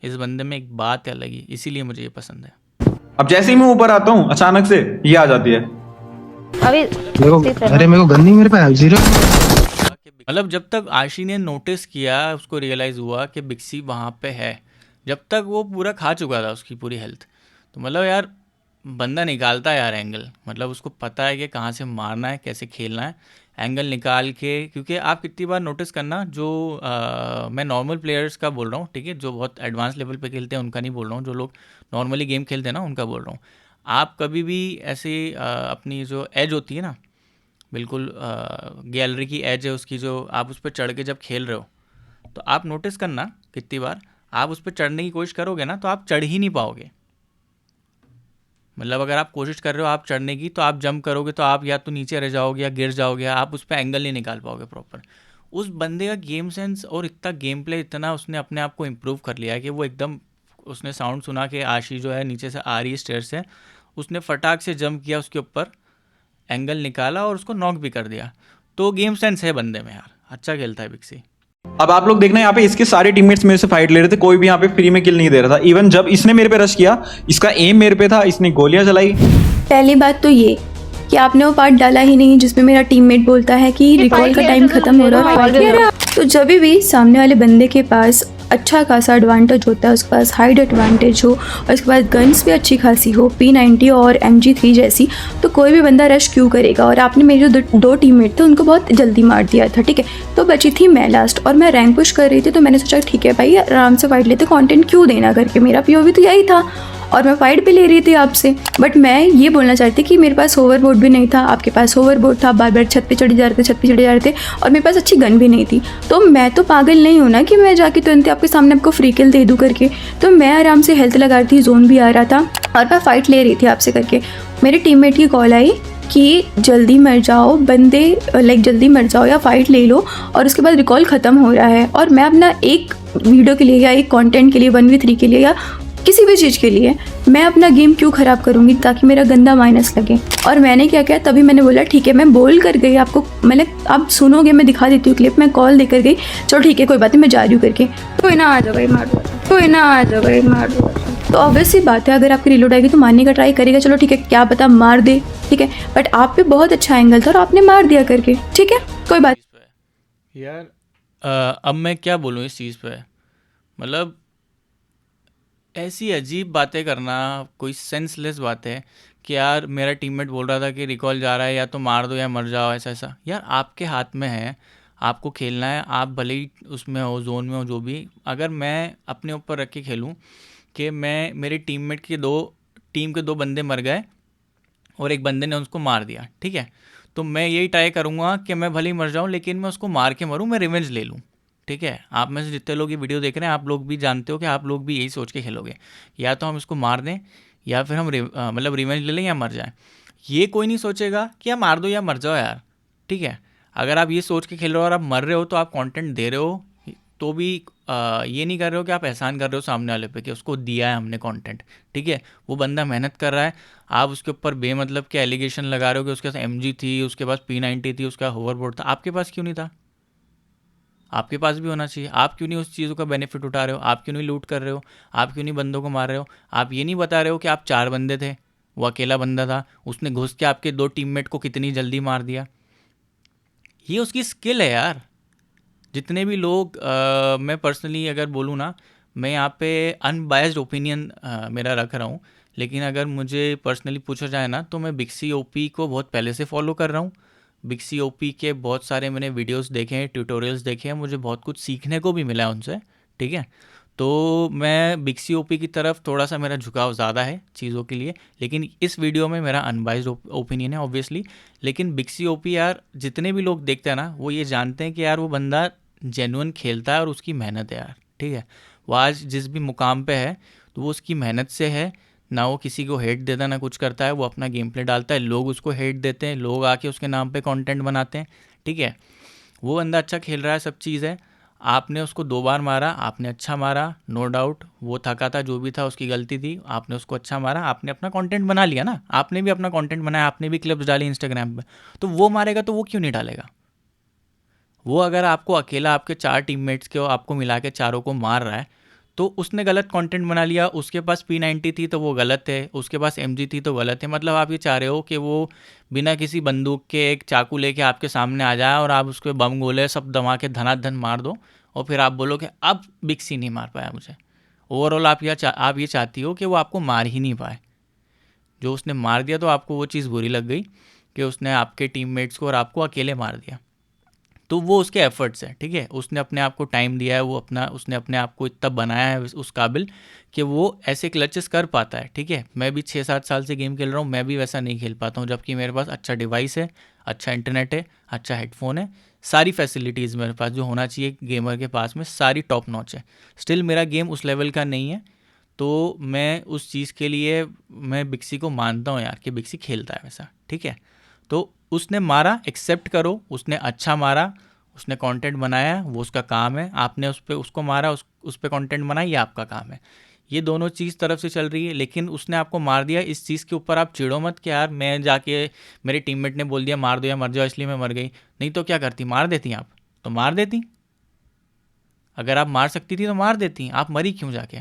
इस बंदे में एक बात है लगी, इसीलिए मुझे ये पसंद है। अब जैसे ही मैं ऊपर आता हूँ अचानक से ये आ जाती है। अभी अरे मेरे को गन नहीं, मेरे पास 0। मतलब जब तक आशी ने नोटिस किया, उसको रियलाइज़ हुआ कि बिक्सी वहाँ पे है, जब तक वो पूरा खा चुका था उसकी पूरी हेल्थ, तो मतलब यार बंदा निकालता है यार एंगल, मतलब उसको पता है कि कहाँ से मारना है, कैसे खेलना है, एंगल निकाल के। क्योंकि आप कितनी बार नोटिस करना, जो मैं नॉर्मल प्लेयर्स का बोल रहा हूँ, ठीक है, जो बहुत एडवांस लेवल पे खेलते हैं उनका नहीं बोल रहा हूँ, जो लोग नॉर्मली गेम खेलते हैं ना उनका बोल रहा हूँ। आप कभी भी ऐसे अपनी जो एज होती है ना, बिल्कुल गैलरी की एज है उसकी, जो आप उस पर चढ़ के जब खेल रहे हो, तो आप नोटिस करना कितनी बार आप उस पर चढ़ने की कोशिश करोगे ना, तो आप चढ़ ही नहीं पाओगे। मतलब अगर आप कोशिश कर रहे हो आप चढ़ने की, तो आप जंप करोगे तो आप या तो नीचे रह जाओगे या गिर जाओगे, आप उस पर एंगल नहीं निकाल पाओगे प्रॉपर। उस बंदे का गेम सेंस और इतना गेम प्ले, इतना उसने अपने आप को इम्प्रूव कर लिया है कि वो एकदम, उसने साउंड सुना कि आशी जो है नीचे से आ रही है स्टेयर से, उसने फटाक से जंप किया उसके ऊपर, एंगल निकाला और उसको नॉक भी कर दिया। तो गेम सेंस है बंदे में यार, अच्छा खेलता है बिक्सी। अब आप लोग देखना यहाँ पे इसके सारे टीममेट्स मेरे से फाइट ले रहे थे, कोई भी यहाँ पे फ्री में किल नहीं दे रहा था। इवन जब इसने मेरे पे रश किया, इसका एम मेरे पे था, इसने गोलियां चलाई। पहली बात तो ये कि आपने वो पार्ट डाला ही नहीं जिसमें मेरा टीममेट बोलता है कि रिकॉल का टाइम खत्म हो रहा है और फाइट ले रहा है। तो जब भी सामने वाले बंदे के पास अच्छा खासा एडवांटेज होता है, उसके पास हाइड एडवांटेज हो और उसके पास गन्स भी अच्छी खासी हो, P90 और MG3 जैसी, तो कोई भी बंदा रश क्यों करेगा। और आपने मेरे जो दो टीममेट थे उनको बहुत जल्दी मार दिया था, ठीक है। तो बची थी मैं लास्ट और मैं रैंक पुश कर रही थी, तो मैंने सोचा ठीक है भाई आराम से फाइट लेते, कंटेंट क्यों देना करके, मेरा POV तो यही था और मैं फाइट भी ले रही थी आपसे। बट मैं ये बोलना चाहती कि मेरे पास होवरबोर्ड भी नहीं था, आपके पास होवरबोर्ड था, बार बार छत पे चढ़े जा रहे थे, छत पे चढ़े जा रहे थे, और मेरे पास अच्छी गन भी नहीं थी। तो मैं तो पागल नहीं हूँ ना कि मैं जाके तुरंत आपके सामने आपको फ्री किल दे दूँ करके। तो मैं आराम से हेल्थ लगा रही थी, जोन भी आ रहा था और मैं फाइट ले रही थी आपसे करके। मेरे टीममेट की कॉल आई कि जल्दी मर जाओ बंदे, लाइक जल्दी मर जाओ या फाइट ले लो और उसके बाद रिकॉल ख़त्म हो रहा है। और मैं अपना एक वीडियो के लिए या एक कंटेंट के लिए 1v3 के लिए या किसी भी चीज़ के लिए मैं अपना गेम क्यों ख़राब करूँगी ताकि मेरा गंदा माइनस लगे। और मैंने क्या किया, तभी मैंने बोला ठीक है, मैं बोल कर गई आपको, मैंने आप सुनोगे, मैं दिखा देती हूँ क्लिप, मैं कॉल देकर गई, चलो ठीक है कोई बात नहीं मैं जा रही हूँ करके, कोई ना आ जाओ भाई मार दो, कोई ना आ जाओ भाई मार दो। तो ऑब्वियस सी बात है, अगर आपकी रिलोड आएगी तो मारने का ट्राई करेगा, चलो ठीक है क्या पता मार दे, ठीक है। बट आप पे बहुत अच्छा एंगल था और आपने मार दिया करके, ठीक है कोई बात। चीज़ पे यार, अब मैं क्या बोलूँ इस चीज़ पे, मतलब ऐसी अजीब बातें करना, कोई सेंसलेस बात है कि यार मेरा टीममेट बोल रहा था कि रिकॉल जा रहा है या तो मार दो या मर जाओ, ऐसा ऐसा। यार आपके हाथ में है, आपको खेलना है, आप भले ही उसमें हो, जोन में हो, जो भी। अगर मैं अपने ऊपर रख के खेलूँ कि मैं, मेरे टीममेट के टीम के 2 बंदे मर गए और एक बंदे ने उसको मार दिया, ठीक है, तो मैं यही ट्राई करूँगा कि मैं भले ही मर जाऊँ लेकिन मैं उसको मार के मरूँ, मैं रिवेंज ले लूँ, ठीक है। आप में से जितने लोग ये वीडियो देख रहे हैं, आप लोग भी जानते हो कि आप लोग भी यही सोच के खेलोगे, या तो हम इसको मार दें या फिर हम मतलब रिवेंज ले लें या मर जाएं। ये कोई नहीं सोचेगा कि आप मार दो या मर जाओ यार, ठीक है। अगर आप ये सोच के खेल रहे हो और आप मर रहे हो तो आप कंटेंट दे रहे हो, तो भी ये नहीं कर रहे हो कि आप एहसान कर रहे हो सामने वाले पे कि उसको दिया है हमने कंटेंट, ठीक है। वो बंदा मेहनत कर रहा है, आप उसके ऊपर बेमतलब के एलिगेशन लगा रहे हो कि उसके पास MG थी, उसके पास P90 थी, उसका होवरबोर्ड था, आपके पास क्यों नहीं था? आपके पास भी होना चाहिए। आप क्यों नहीं उस चीज़ों का बेनिफिट उठा रहे हो? आप क्यों नहीं लूट कर रहे हो? आप क्यों नहीं बंदों को मार रहे हो? आप ये नहीं बता रहे हो कि आप 4 बंदे थे, वो अकेला बंदा था, उसने घुस के आपके 2 टीममेट को कितनी जल्दी मार दिया। ये उसकी स्किल है यार। जितने भी लोग मैं पर्सनली अगर बोलूँ ना, मैं यहाँ पे अनबायस्ड ओपिनियन मेरा रख रहा हूँ, लेकिन अगर मुझे पर्सनली पूछा जाए ना, तो मैं बिक्सी OP को बहुत पहले से फॉलो कर रहा हूँ। बिक्सी OP के बहुत सारे मैंने वीडियोस देखे हैं, ट्यूटोरियल्स देखे हैं, मुझे बहुत कुछ सीखने को भी मिला है उनसे, ठीक है। तो मैं बिक्सी OP की तरफ थोड़ा सा मेरा झुकाव ज़्यादा है चीज़ों के लिए, लेकिन इस वीडियो में मेरा अनबाइज्ड ओपिनियन है ऑब्वियसली। लेकिन बिक्सी OP यार, जितने भी लोग देखते हैं ना, वो ये जानते हैं कि यार वो बंदा जेन्युइन खेलता है और उसकी मेहनत है यार, ठीक है। वो आज जिस भी मुकाम पे है तो वो उसकी मेहनत से है, ना वो किसी को हेट देता ना कुछ करता है, वो अपना गेम प्ले डालता है, लोग उसको हेट देते हैं, लोग आके उसके नाम पे कंटेंट बनाते हैं, ठीक है। वो बंदा अच्छा खेल रहा है, सब चीज़ है। आपने उसको 2 बार मारा, आपने अच्छा मारा, नो डाउट वो थका था, जो भी था उसकी गलती थी, आपने उसको अच्छा मारा, आपने अपना कंटेंट बना लिया ना, आपने भी अपना कंटेंट बनाया, आपने भी क्लिप्स डाली इंस्टाग्राम पे, तो वो मारेगा तो वो क्यों नहीं डालेगा? वो अगर आपको अकेला आपके 4 टीममेट्स के, आपको मिला के चारों को मार रहा है, तो उसने गलत कंटेंट बना लिया, उसके पास P90 थी तो वो गलत है, उसके पास MG थी तो गलत है। मतलब आप ये चाह रहे हो कि वो बिना किसी बंदूक के एक चाकू लेके आपके सामने आ जाए और आप उसके बम गोले सब दमा के धनाधन मार दो, और फिर आप बोलो कि अब बिक्सी नहीं मार पाया मुझे। ओवरऑल आप ये चाहती हो कि वो आपको मार ही नहीं पाए। जो उसने मार दिया तो आपको वो चीज़ बुरी लग गई कि उसने आपके टीममेट्स को और आपको अकेले मार दिया, तो वो उसके एफर्ट्स हैं, ठीक है। उसने अपने आप को टाइम दिया है, उसने अपने आप को इतना बनाया है उस काबिल कि वो ऐसे क्लचेस कर पाता है, ठीक है। मैं भी 6-7 साल से गेम खेल रहा हूँ, मैं भी वैसा नहीं खेल पाता हूँ, जबकि मेरे पास अच्छा डिवाइस है, अच्छा इंटरनेट है, अच्छा हेडफोन है, सारी फैसिलिटीज़ मेरे पास जो होना चाहिए गेमर के पास में, सारी टॉप नॉच है। स्टिल मेरा गेम उस लेवल का नहीं है, तो मैं उस चीज़ के लिए मैं बिक्सी को मानता हूँ यार कि बिक्सी खेलता है वैसा, ठीक है। तो उसने मारा, एक्सेप्ट करो, उसने अच्छा मारा, उसने कंटेंट बनाया, वो उसका काम है। आपने उस पे उसको मारा, उस पे कंटेंट बनाया, ये आपका काम है। ये दोनों चीज़ तरफ से चल रही है। लेकिन उसने आपको मार दिया, इस चीज़ के ऊपर आप चिढ़ो मत कि यार मैं जाके मेरे टीममेट ने बोल दिया मार दो या मर जाओ इसलिए मैं मर गई। नहीं तो क्या करती, मार देती आप तो मार देती। अगर आप मार सकती थी तो मार देती, आप मरी क्यों जाके?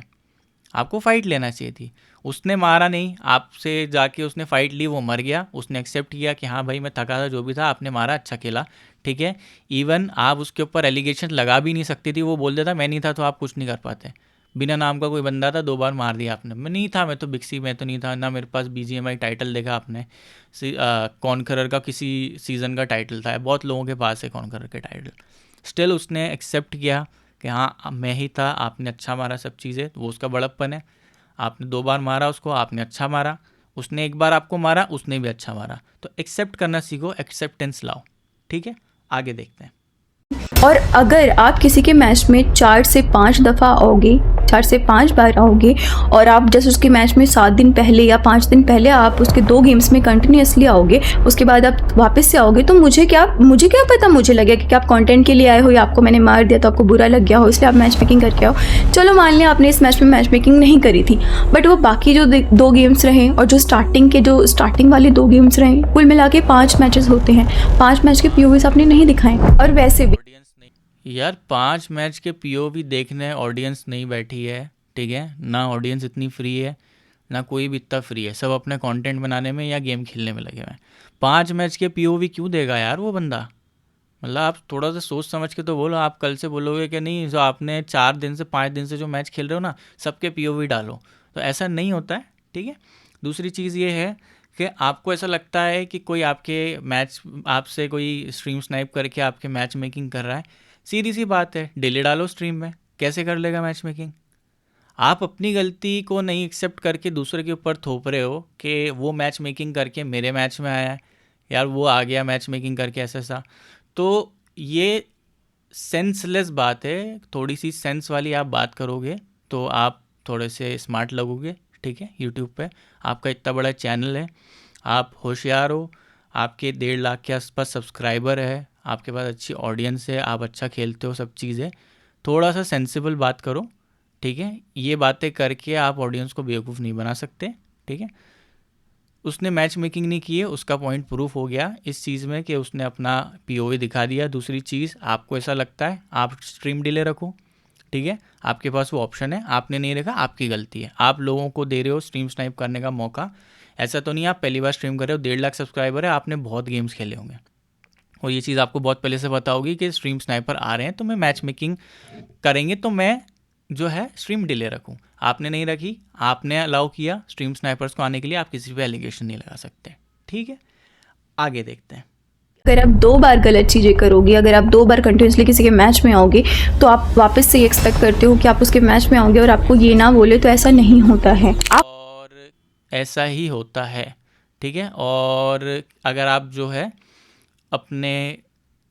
आपको फ़ाइट लेना चाहिए थी। उसने मारा नहीं, आपसे जाके उसने फ़ाइट ली, वो मर गया, उसने एक्सेप्ट किया कि हाँ भाई मैं थका था, जो भी था, आपने मारा, अच्छा खेला, ठीक है। इवन आप उसके ऊपर एलिगेशन लगा भी नहीं सकती थी, वो बोल देता मैं नहीं था, तो आप कुछ नहीं कर पाते। बिना नाम का कोई बंदा था, 2 बार मार दिया आपने, मैं नहीं था, मैं तो बिक्सी में तो नहीं था ना, मेरे पास BGMI टाइटल देखा आपने, कॉन्करर का किसी सीज़न का टाइटल था, बहुत लोगों के पास है कॉन्करर के टाइटल। स्टिल उसने एक्सेप्ट किया कि हाँ मैं ही था, आपने अच्छा मारा, सब चीज़ें, वो उसका बड़प्पन है। आपने 2 बार मारा उसको, आपने अच्छा मारा, उसने 1 बार आपको मारा, उसने भी अच्छा मारा। तो एक्सेप्ट करना सीखो, एक्सेप्टेंस लाओ, ठीक है। आगे देखते हैं। और अगर आप किसी के मैच में 4 से 5 दफ़ा आओगे, 4 से 5 बार आओगे, और आप जस्ट उसके मैच में 7 दिन पहले या 5 दिन पहले आप उसके 2 गेम्स में कंटिन्यूसली आओगे, उसके बाद आप वापस से आओगे, तो मुझे क्या पता, मुझे लगे कि आप कंटेंट के लिए आए हो या आपको मैंने मार दिया तो आपको बुरा लग गया हो इसलिए आप मैच मेकिंग करके आओ। चलो मान लिया आपने इस मैच में मैच मेकिंग नहीं करी थी, बट वो बाकी जो 2 गेम्स रहे और जो स्टार्टिंग वाले 2 गेम्स रहे, कुल मिला के 5 मैचेस होते हैं, 5 मैच के POVs आपने नहीं दिखाए। और वैसे भी ऑडियंस नहीं यार, 5 मैच के POV देखने ऑडियंस नहीं बैठी है, ठीक है ना। ऑडियंस इतनी फ्री है ना, कोई भी इतना फ्री है, सब अपने कंटेंट बनाने में या गेम खेलने में लगे हुए हैं। 5 मैच के POV क्यों देगा यार वो बंदा? मतलब आप थोड़ा सा सोच समझ के तो बोलो। आप कल से बोलोगे कि नहीं, जो आपने 4 दिन से 5 दिन से जो मैच खेल रहे हो ना, सबके POV डालो, तो ऐसा नहीं होता है, ठीक है। दूसरी चीज़ ये है कि आपको ऐसा लगता है कि कोई आपके मैच, आपसे कोई स्ट्रीम स्नाइप करके आपके मैच मेकिंग कर रहा है। सीधी सी बात है, डिले डालो स्ट्रीम में, कैसे कर लेगा मैच मेकिंग? आप अपनी गलती को नहीं एक्सेप्ट करके दूसरे के ऊपर थोप रहे हो कि वो मैच मेकिंग करके मेरे मैच में आया है, यार वो आ गया मैच मेकिंग करके ऐसा ऐसा। तो ये सेंसलेस बात है। थोड़ी सी सेंस वाली आप बात करोगे तो आप थोड़े से स्मार्ट लगोगे, ठीक है। यूट्यूब पे आपका इतना बड़ा चैनल है, आप होशियार हो, आपके 1.5 लाख के आसपास सब्सक्राइबर है, आपके पास अच्छी ऑडियंस है, आप अच्छा खेलते हो, सब चीज़ें। थोड़ा सा सेंसिबल बात करो, ठीक है। ये बातें करके आप ऑडियंस को बेवकूफ़ नहीं बना सकते, ठीक है। उसने मैच मेकिंग नहीं की है, उसका पॉइंट प्रूफ हो गया इस चीज़ में कि उसने अपना POV दिखा दिया। दूसरी चीज़, आपको ऐसा लगता है आप स्ट्रीम डिले रखो, ठीक है, आपके पास वो ऑप्शन है, आपने नहीं रखा, आपकी गलती है। आप लोगों को दे रहे हो स्ट्रीम स्नाइप करने का मौका। ऐसा तो नहीं आप पहली बार स्ट्रीम कर रहे हो, 1.5 लाख सब्सक्राइबर है, आपने बहुत गेम्स खेले होंगे और ये चीज़ आपको बहुत पहले से पता होगी कि स्ट्रीम स्नाइपर आ रहे हैं तो मैं मैच मेकिंग करेंगे तो मैं जो है स्ट्रीम डिले रखूं। आपने नहीं रखी, आपने अलाउ किया स्ट्रीम स्नाइपर्स को आने के लिए, आप किसी पे एलिगेशन नहीं लगा सकते, ठीक है। आगे देखते हैं। अगर आप 2 बार गलत चीज़ें करोगे, अगर आप 2 बार कंटिन्यूसली किसी के मैच में आओगे, तो आप वापस से ये एक्सपेक्ट करते हो कि आप उसके मैच में आओगे और आपको ये ना बोले, तो ऐसा नहीं होता है। आप और ऐसा ही होता है, ठीक है। और अगर आप जो है अपने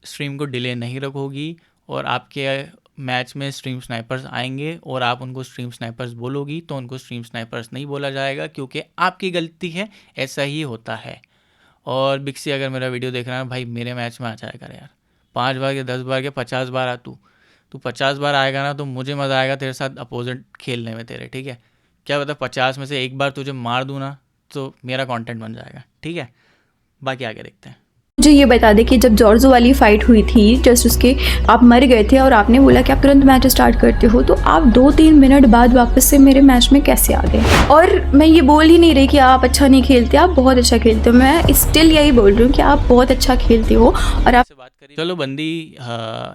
स्ट्रीम को डिले नहीं रखोगी और आपके मैच में स्ट्रीम स्नाइपर्स आएंगे और आप उनको स्ट्रीम स्नाइपर्स बोलोगी, तो उनको स्ट्रीम स्नाइपर्स नहीं बोला जाएगा क्योंकि आपकी गलती है। ऐसा ही होता है। और बिक्सी अगर मेरा वीडियो देख रहा है भाई, मेरे मैच में आ जाया कर यार, 5 बार के 10 बार के 50 बार आ, तू 50 बार आएगा ना तो मुझे मज़ा आएगा तेरे साथ अपोजिट खेलने में तेरे, ठीक है। क्या पता 50 में से 1 बार तुझे मार दूँ ना तो मेरा कंटेंट बन जाएगा, ठीक है। बाकी आगे देखते हैं। मुझे ये बता दें कि जब जॉर्जो वाली फाइट हुई थी, जस्ट उसके आप मर गए थे और आपने बोला कि आप तुरंत मैच स्टार्ट करते हो, तो आप 2-3 मिनट बाद वापस से मेरे मैच में कैसे आ गए? और मैं ये बोल ही नहीं रही कि आप अच्छा नहीं खेलते, आप बहुत अच्छा खेलते हो। मैं स्टिल यही बोल रही हूँ कि आप बहुत अच्छा खेलते हो और आप से बात करी, चलो बंदी,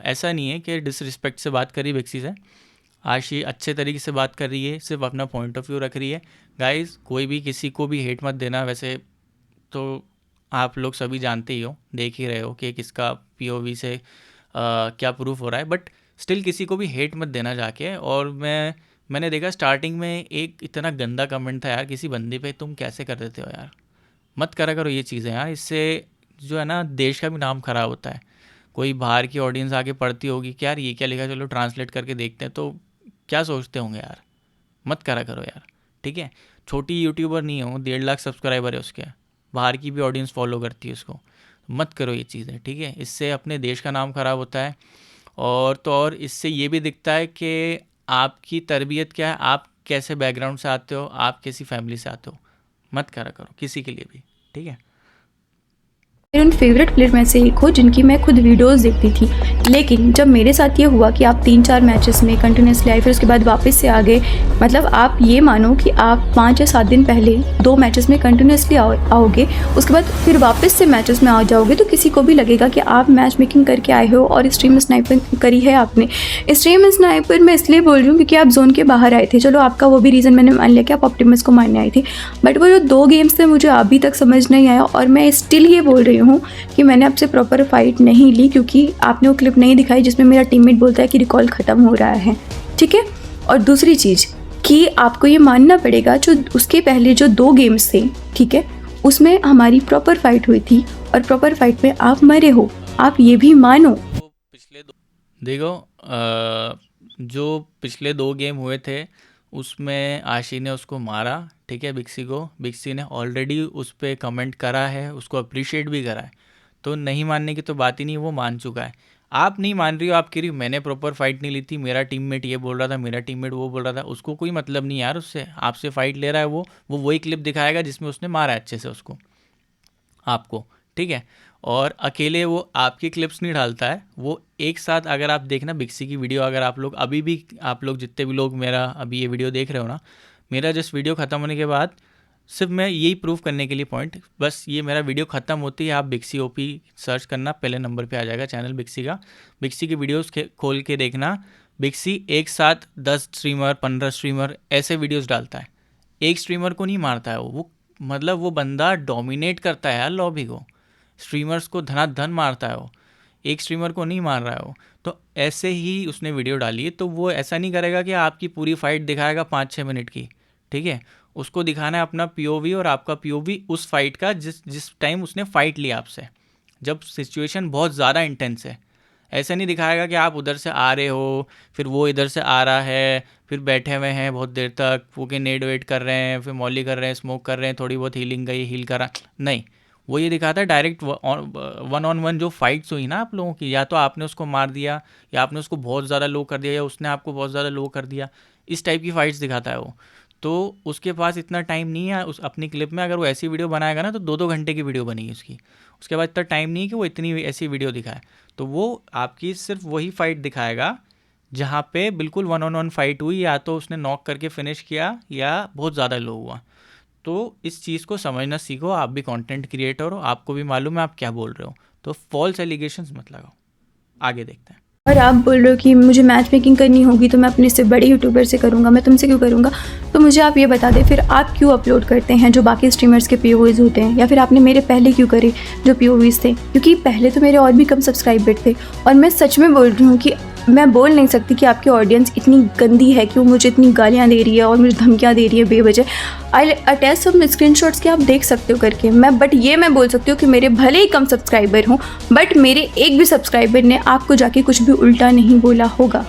ऐसा नहीं है कि डिसरिस्पेक्ट से बात करी बिक्सी से। आशी अच्छे तरीके से बात कर रही है, सिर्फ अपना पॉइंट ऑफ व्यू रख रही है। गाइस, कोई भी किसी को भी हेट मत देना। वैसे तो आप लोग सभी जानते ही हो, देख ही रहे हो कि किसका POV से क्या प्रूफ हो रहा है, बट स्टिल किसी को भी हेट मत देना जाके। और मैंने देखा स्टार्टिंग में एक इतना गंदा कमेंट था यार किसी बंदी पे, तुम कैसे कर देते हो यार, मत करा करो ये चीज़ें यार। इससे जो है ना देश का भी नाम ख़राब होता है। कोई बाहर की ऑडियंस आके पढ़ती होगी कि यार ये क्या लिखा, चलो ट्रांसलेट करके देखते हैं, तो क्या सोचते होंगे यार। मत करा करो यार, ठीक है। छोटी यूट्यूबर नहीं हो, 1.5 लाख सब्सक्राइबर है उसके, बाहर की भी ऑडियंस फॉलो करती है उसको। मत करो ये चीज़ें, ठीक है। इससे अपने देश का नाम ख़राब होता है, और तो और इससे ये भी दिखता है कि आपकी तरबियत क्या है, आप कैसे बैकग्राउंड से आते हो, आप कैसी फैमिली से आते हो। मत करा करो किसी के लिए भी, ठीक है। मेरे उन फेवरेट प्लेयर में से एक हो जिनकी मैं खुद वीडियोस देखती थी। लेकिन जब मेरे साथ ये हुआ कि आप 3-4 मैचेस में कंटिन्यूसली आए, फिर उसके बाद वापस से आ गए, मतलब आप ये मानो कि आप 5 या 7 दिन पहले 2 मैचेस में कंटिन्यूसली आओगे, उसके बाद फिर वापस से मैचेस में आ जाओगे, तो किसी को भी लगेगा कि आप मैच मेकिंग करके आए हो और स्ट्रीम स्नाइपिंग करी है आपने। स्ट्रीम स्नाइपर मैं इसलिए बोल रही हूँ क्योंकि आप जोन के बाहर आए थे, चलो आपका वो भी रीज़न मैंने मान लिया कि आप ऑप्टिमस को मारने आए थे, बट वो जो 2 गेम्स थे मुझे अभी तक समझ नहीं आया, और मैं स्टिल ये बोल रही हूँ कि मैंने आपसे प्रॉपर फाइट नहीं ली क्योंकि आपने वो क्लिप नहीं दिखाई जिसमें मेरा टीममेट बोलता है कि रिकॉल ख़त्म हो रहा है, ठीक है। और दूसरी चीज़ कि आपको ये मानना पड़ेगा, जो उसके पहले जो 2 गेम्स थे, ठीक है, उसमें हमारी प्रॉपर फाइट हुई थी और प्रॉपर फाइट में आप मरे हो, आप ये भी मानो। देखो जो पिछले 2 गेम हुए थे उसमें आशी ने उसको मारा, ठीक है, बिक्सी को। बिक्सी ने ऑलरेडी उस पर कमेंट करा है, उसको अप्रिशिएट भी करा है, तो नहीं मानने की तो बात ही नहीं, वो मान चुका है। आप नहीं मान रही हो, आप कह रही हो मैंने प्रॉपर फाइट नहीं ली थी, मेरा टीममेट ये बोल रहा था, मेरा टीममेट वो बोल रहा था, उसको कोई मतलब नहीं यार उससे, आपसे फाइट ले रहा है वो वही क्लिप दिखाएगा जिसमें उसने मारा है अच्छे से उसको, आपको, ठीक है। और अकेले वो आपकी क्लिप्स नहीं डालता है, वो एक साथ, अगर आप देखना बिक्सी की वीडियो, अगर आप लोग अभी भी, आप लोग जितने भी लोग मेरा अभी ये वीडियो देख रहे हो ना, मेरा जस्ट वीडियो ख़त्म होने के बाद सिर्फ मैं यही प्रूव करने के लिए पॉइंट, बस ये मेरा वीडियो ख़त्म होती है, आप बिक्सी ओपी सर्च करना, पहले नंबर पे आ जाएगा चैनल बिक्सी का। बिक्सी की वीडियोस खोल के देखना, बिक्सी एक साथ 10 स्ट्रीमर 15 स्ट्रीमर ऐसे वीडियोस डालता है, एक स्ट्रीमर को नहीं मारता है वो, मतलब वो बंदा डोमिनेट करता है यार लॉबी को, स्ट्रीमर्स को धनाधन मारता है वो, एक स्ट्रीमर को नहीं मार रहा है वो। तो ऐसे ही उसने वीडियो डाली है, तो वो ऐसा नहीं करेगा कि आपकी पूरी फाइट दिखाएगा 5-6 मिनट की, ठीक है। उसको दिखाना है अपना पीओवी, और आपका पीओवी उस फाइट का जिस टाइम उसने फाइट लिया आपसे, जब सिचुएशन बहुत ज़्यादा इंटेंस है। ऐसा नहीं दिखाएगा कि आप उधर से आ रहे हो, फिर वो इधर से आ रहा है, फिर बैठे हुए हैं बहुत देर तक, वो के नेड वेट कर रहे हैं, फिर मॉली कर रहे हैं, स्मोक कर रहे हैं, थोड़ी बहुत हीलिंग गई, हील करा, नहीं। वो ये दिखाता है डायरेक्ट 1-on-1 जो फाइट्स हुई ना आप लोगों की, या तो आपने उसको मार दिया, या आपने उसको बहुत ज़्यादा लो कर दिया, या उसने आपको बहुत ज़्यादा लो कर दिया, इस टाइप की फाइट्स दिखाता है वो। तो उसके पास इतना टाइम नहीं है उस अपनी क्लिप में, अगर वो ऐसी वीडियो बनाएगा ना तो 2-2 घंटे की वीडियो बनेगी उसकी, उसके बाद इतना टाइम नहीं है कि वो इतनी ऐसी वीडियो दिखाए। तो वो आपकी सिर्फ वही फाइट दिखाएगा जहाँ पे बिल्कुल 1-on-1 फाइट हुई, या तो उसने नॉक करके फिनिश किया, या बहुत ज़्यादा लो हुआ। तो इस चीज़ को समझना सीखो, आप भी कंटेंट क्रिएटर हो, आपको भी मालूम है आप क्या बोल रहे हो, तो फॉल्स एलिगेशंस मत लगाओ। आगे देखते हैं। और आप बोल रहे हो कि मुझे मैच मेकिंग करनी होगी तो मैं अपने से बड़े यूट्यूबर से करूँगा, मैं तुमसे क्यों करूँगा। तो मुझे आप ये बता दें, फिर आप क्यों अपलोड करते हैं जो बाकी स्ट्रीमर्स के पीओवीज़ होते हैं, या फिर आपने मेरे पहले क्यों करे जो पीओवीज़ थे, क्योंकि पहले तो मेरे और भी कम सब्सक्राइबर थे। और मैं सच में बोल रही हूँ कि मैं बोल नहीं सकती कि आपकी ऑडियंस इतनी गंदी है कि वो मुझे इतनी गालियाँ दे रही है और मुझे धमकियाँ दे रही है बेवजह। आई अटैच सब स्क्रीनशॉट्स के आप देख सकते हो करके, बट ये मैं बोल सकती हूँ कि मेरे भले ही कम सब्सक्राइबर हों, बट मेरे एक भी सब्सक्राइबर ने आपको जाके कुछ भी उल्टा नहीं बोला होगा।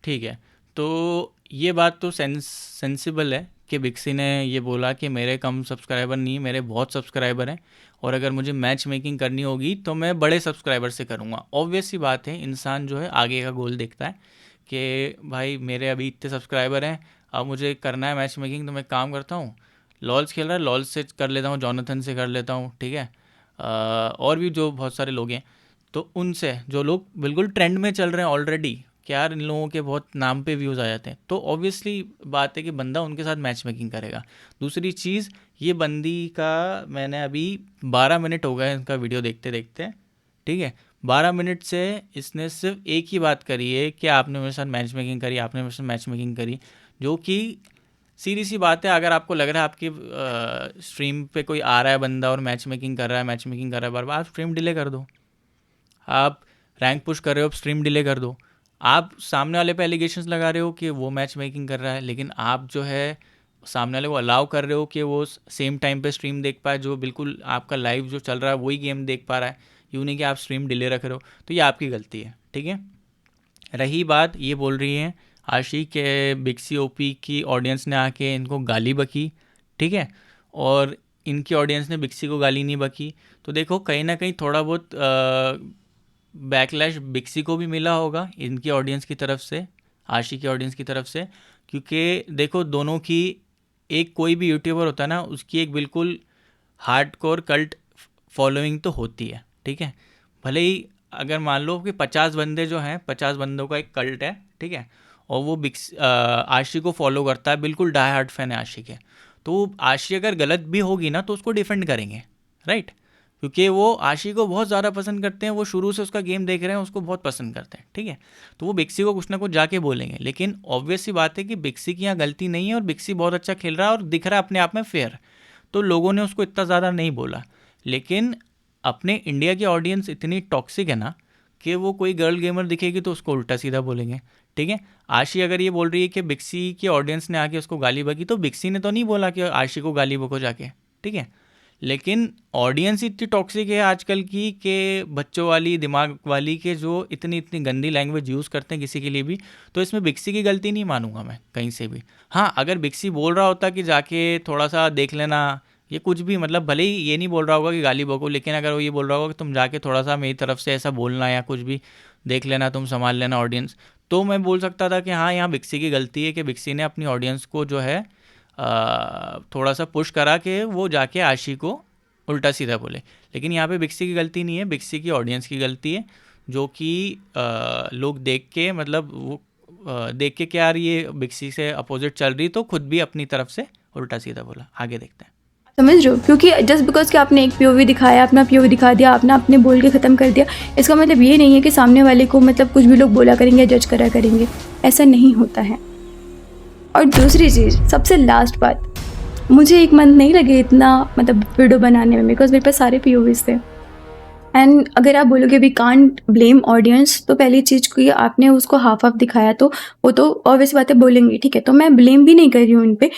ठीक है, तो ये बात तो सेंसिबल है कि बिक्सी ने ये बोला कि मेरे कम सब्सक्राइबर नहीं, मेरे बहुत सब्सक्राइबर हैं, और अगर मुझे मैच मेकिंग करनी होगी तो मैं बड़े सब्सक्राइबर से करूँगा। ऑब्वियस सी बात है, इंसान जो है आगे का गोल देखता है कि भाई मेरे अभी इतने सब्सक्राइबर हैं, अब मुझे करना है मैच मेकिंग, तो मैं काम करता हूँ, लॉल्स खेल रहा है, लॉल्स से कर लेता हूँ, जॉनथन से कर लेता हूँ, ठीक है, और भी जो बहुत सारे लोग हैं, तो उनसे जो लोग बिल्कुल ट्रेंड में चल रहे हैं ऑलरेडी, कि यार इन लोगों के बहुत नाम पे व्यूज़ आ जाते हैं, तो ऑब्वियसली बात है कि बंदा उनके साथ मैच मेकिंग करेगा। दूसरी चीज़, ये बंदी का मैंने अभी 12 मिनट हो गए इनका वीडियो देखते देखते, ठीक है, 12 मिनट से इसने सिर्फ एक ही बात करी है कि आपने मेरे साथ मैच मेकिंग करी, आपने मेरे साथ मैच मेकिंग करी, जो कि सीधी सी बात है। अगर आपको लग रहा है आपकी स्ट्रीम पे कोई आ रहा है बंदा और मैच मेकिंग कर रहा है, मैच मेकिंग कर रहा है बार बार, आप स्ट्रीम डिले कर दो। आप रैंक पुश कर रहे हो, स्ट्रीम डिले कर दो। आप सामने वाले पे एलिगेशंस लगा रहे हो कि वो मैच मेकिंग कर रहा है, लेकिन आप जो है सामने वाले को अलाउ कर रहे हो कि वो सेम टाइम पे स्ट्रीम देख पाए, जो बिल्कुल आपका लाइव जो चल रहा है वही गेम देख पा रहा है, यूँ नहीं कि आप स्ट्रीम डिले रख रहे हो, तो ये आपकी गलती है, ठीक है। रही बात, ये बोल रही है आशी के बिक्सी ओपी की ऑडियंस ने आके इनको गाली बकी, ठीक है, और इनकी ऑडियंस ने बिक्सी को गाली नहीं बकी। तो देखो कहीं ना कहीं थोड़ा बहुत बैकलैश बिक्सी को भी मिला होगा इनकी ऑडियंस की तरफ से, आशी की ऑडियंस की तरफ से, क्योंकि देखो दोनों की, एक कोई भी यूट्यूबर होता है ना, उसकी एक बिल्कुल हार्डकोर कल्ट फॉलोइंग तो होती है, ठीक है। भले ही अगर मान लो कि 50 बंदे जो हैं, 50 बंदों का एक कल्ट है, ठीक है, और वो आशी को फॉलो करता है, बिल्कुल डाई हार्ड फैन है आशी के, तो आशी अगर गलत भी होगी ना तो उसको डिफेंड करेंगे, राइट, क्योंकि वो आशी को बहुत ज़्यादा पसंद करते हैं, वो शुरू से उसका गेम देख रहे हैं, उसको बहुत पसंद करते हैं, ठीक है। तो वो बिक्सी को कुछ ना कुछ जाके बोलेंगे, लेकिन ऑब्वियस सी बात है कि बिक्सी की यहाँ गलती नहीं है और बिक्सी बहुत अच्छा खेल रहा है और दिख रहा है अपने आप में फेयर, तो लोगों ने उसको इतना ज़्यादा नहीं बोला। लेकिन अपने इंडिया की ऑडियंस इतनी टॉक्सिक है ना कि वो कोई गर्ल गेमर दिखेगी तो उसको उल्टा सीधा बोलेंगे, ठीक है। आशी अगर ये बोल रही है कि बिक्सी की ऑडियंस ने आके उसको गाली बकी, तो बिक्सी ने तो नहीं बोला कि आशी को गाली बको जाके, ठीक है। लेकिन ऑडियंस इतनी टॉक्सिक है आजकल की कि बच्चों वाली, दिमाग वाली, के जो इतनी इतनी गंदी लैंग्वेज यूज़ करते हैं किसी के लिए भी, तो इसमें बिक्सी की गलती नहीं मानूंगा मैं कहीं से भी। हाँ, अगर बिक्सी बोल रहा होता कि जाके थोड़ा सा देख लेना, ये कुछ भी मतलब भले ही ये नहीं बोल रहा होगा कि गाली बको, लेकिन अगर वो ये बोल रहा होगा कि तुम जाके थोड़ा सा मेरी तरफ से ऐसा बोलना या कुछ भी देख लेना, तुम संभाल लेना ऑडियंस, तो मैं बोल सकता था कि हाँ यहाँ बिक्सी की गलती है कि बिक्सी ने अपनी ऑडियंस को जो है थोड़ा सा पुश करा कि वो जाके आशी को उल्टा सीधा बोले। लेकिन यहाँ पे बिक्सी की गलती नहीं है, बिक्सी की ऑडियंस की गलती है, जो कि लोग देख के, मतलब वो देख के कि यार ये बिक्सी से अपोजिट चल रही, तो खुद भी अपनी तरफ से उल्टा सीधा बोला। आगे देखते हैं। समझ रहे हो, क्योंकि जस्ट बिकॉज कि आपने एक पीओवी दिखाया, अपना पीओवी दिखा दिया, आपने अपने बोल के ख़त्म कर दिया, इसका मतलब ये नहीं है कि सामने वाले को मतलब कुछ भी लोग बोला करेंगे, जज करा करेंगे, ऐसा नहीं होता है। और दूसरी चीज़, सबसे लास्ट बात, मुझे एक मंथ नहीं लगे इतना मतलब वीडियो बनाने में, बिकॉज मेरे पास सारे पीओवीज थे। एंड अगर आप बोलोगे वी कांट ब्लेम ऑडियंस, तो पहली चीज़ कि आपने उसको हाफ दिखाया, तो वो तो ऑब्वियस बातें बोलेंगी, ठीक है, तो मैं ब्लेम भी नहीं कर रही हूँ उन पे,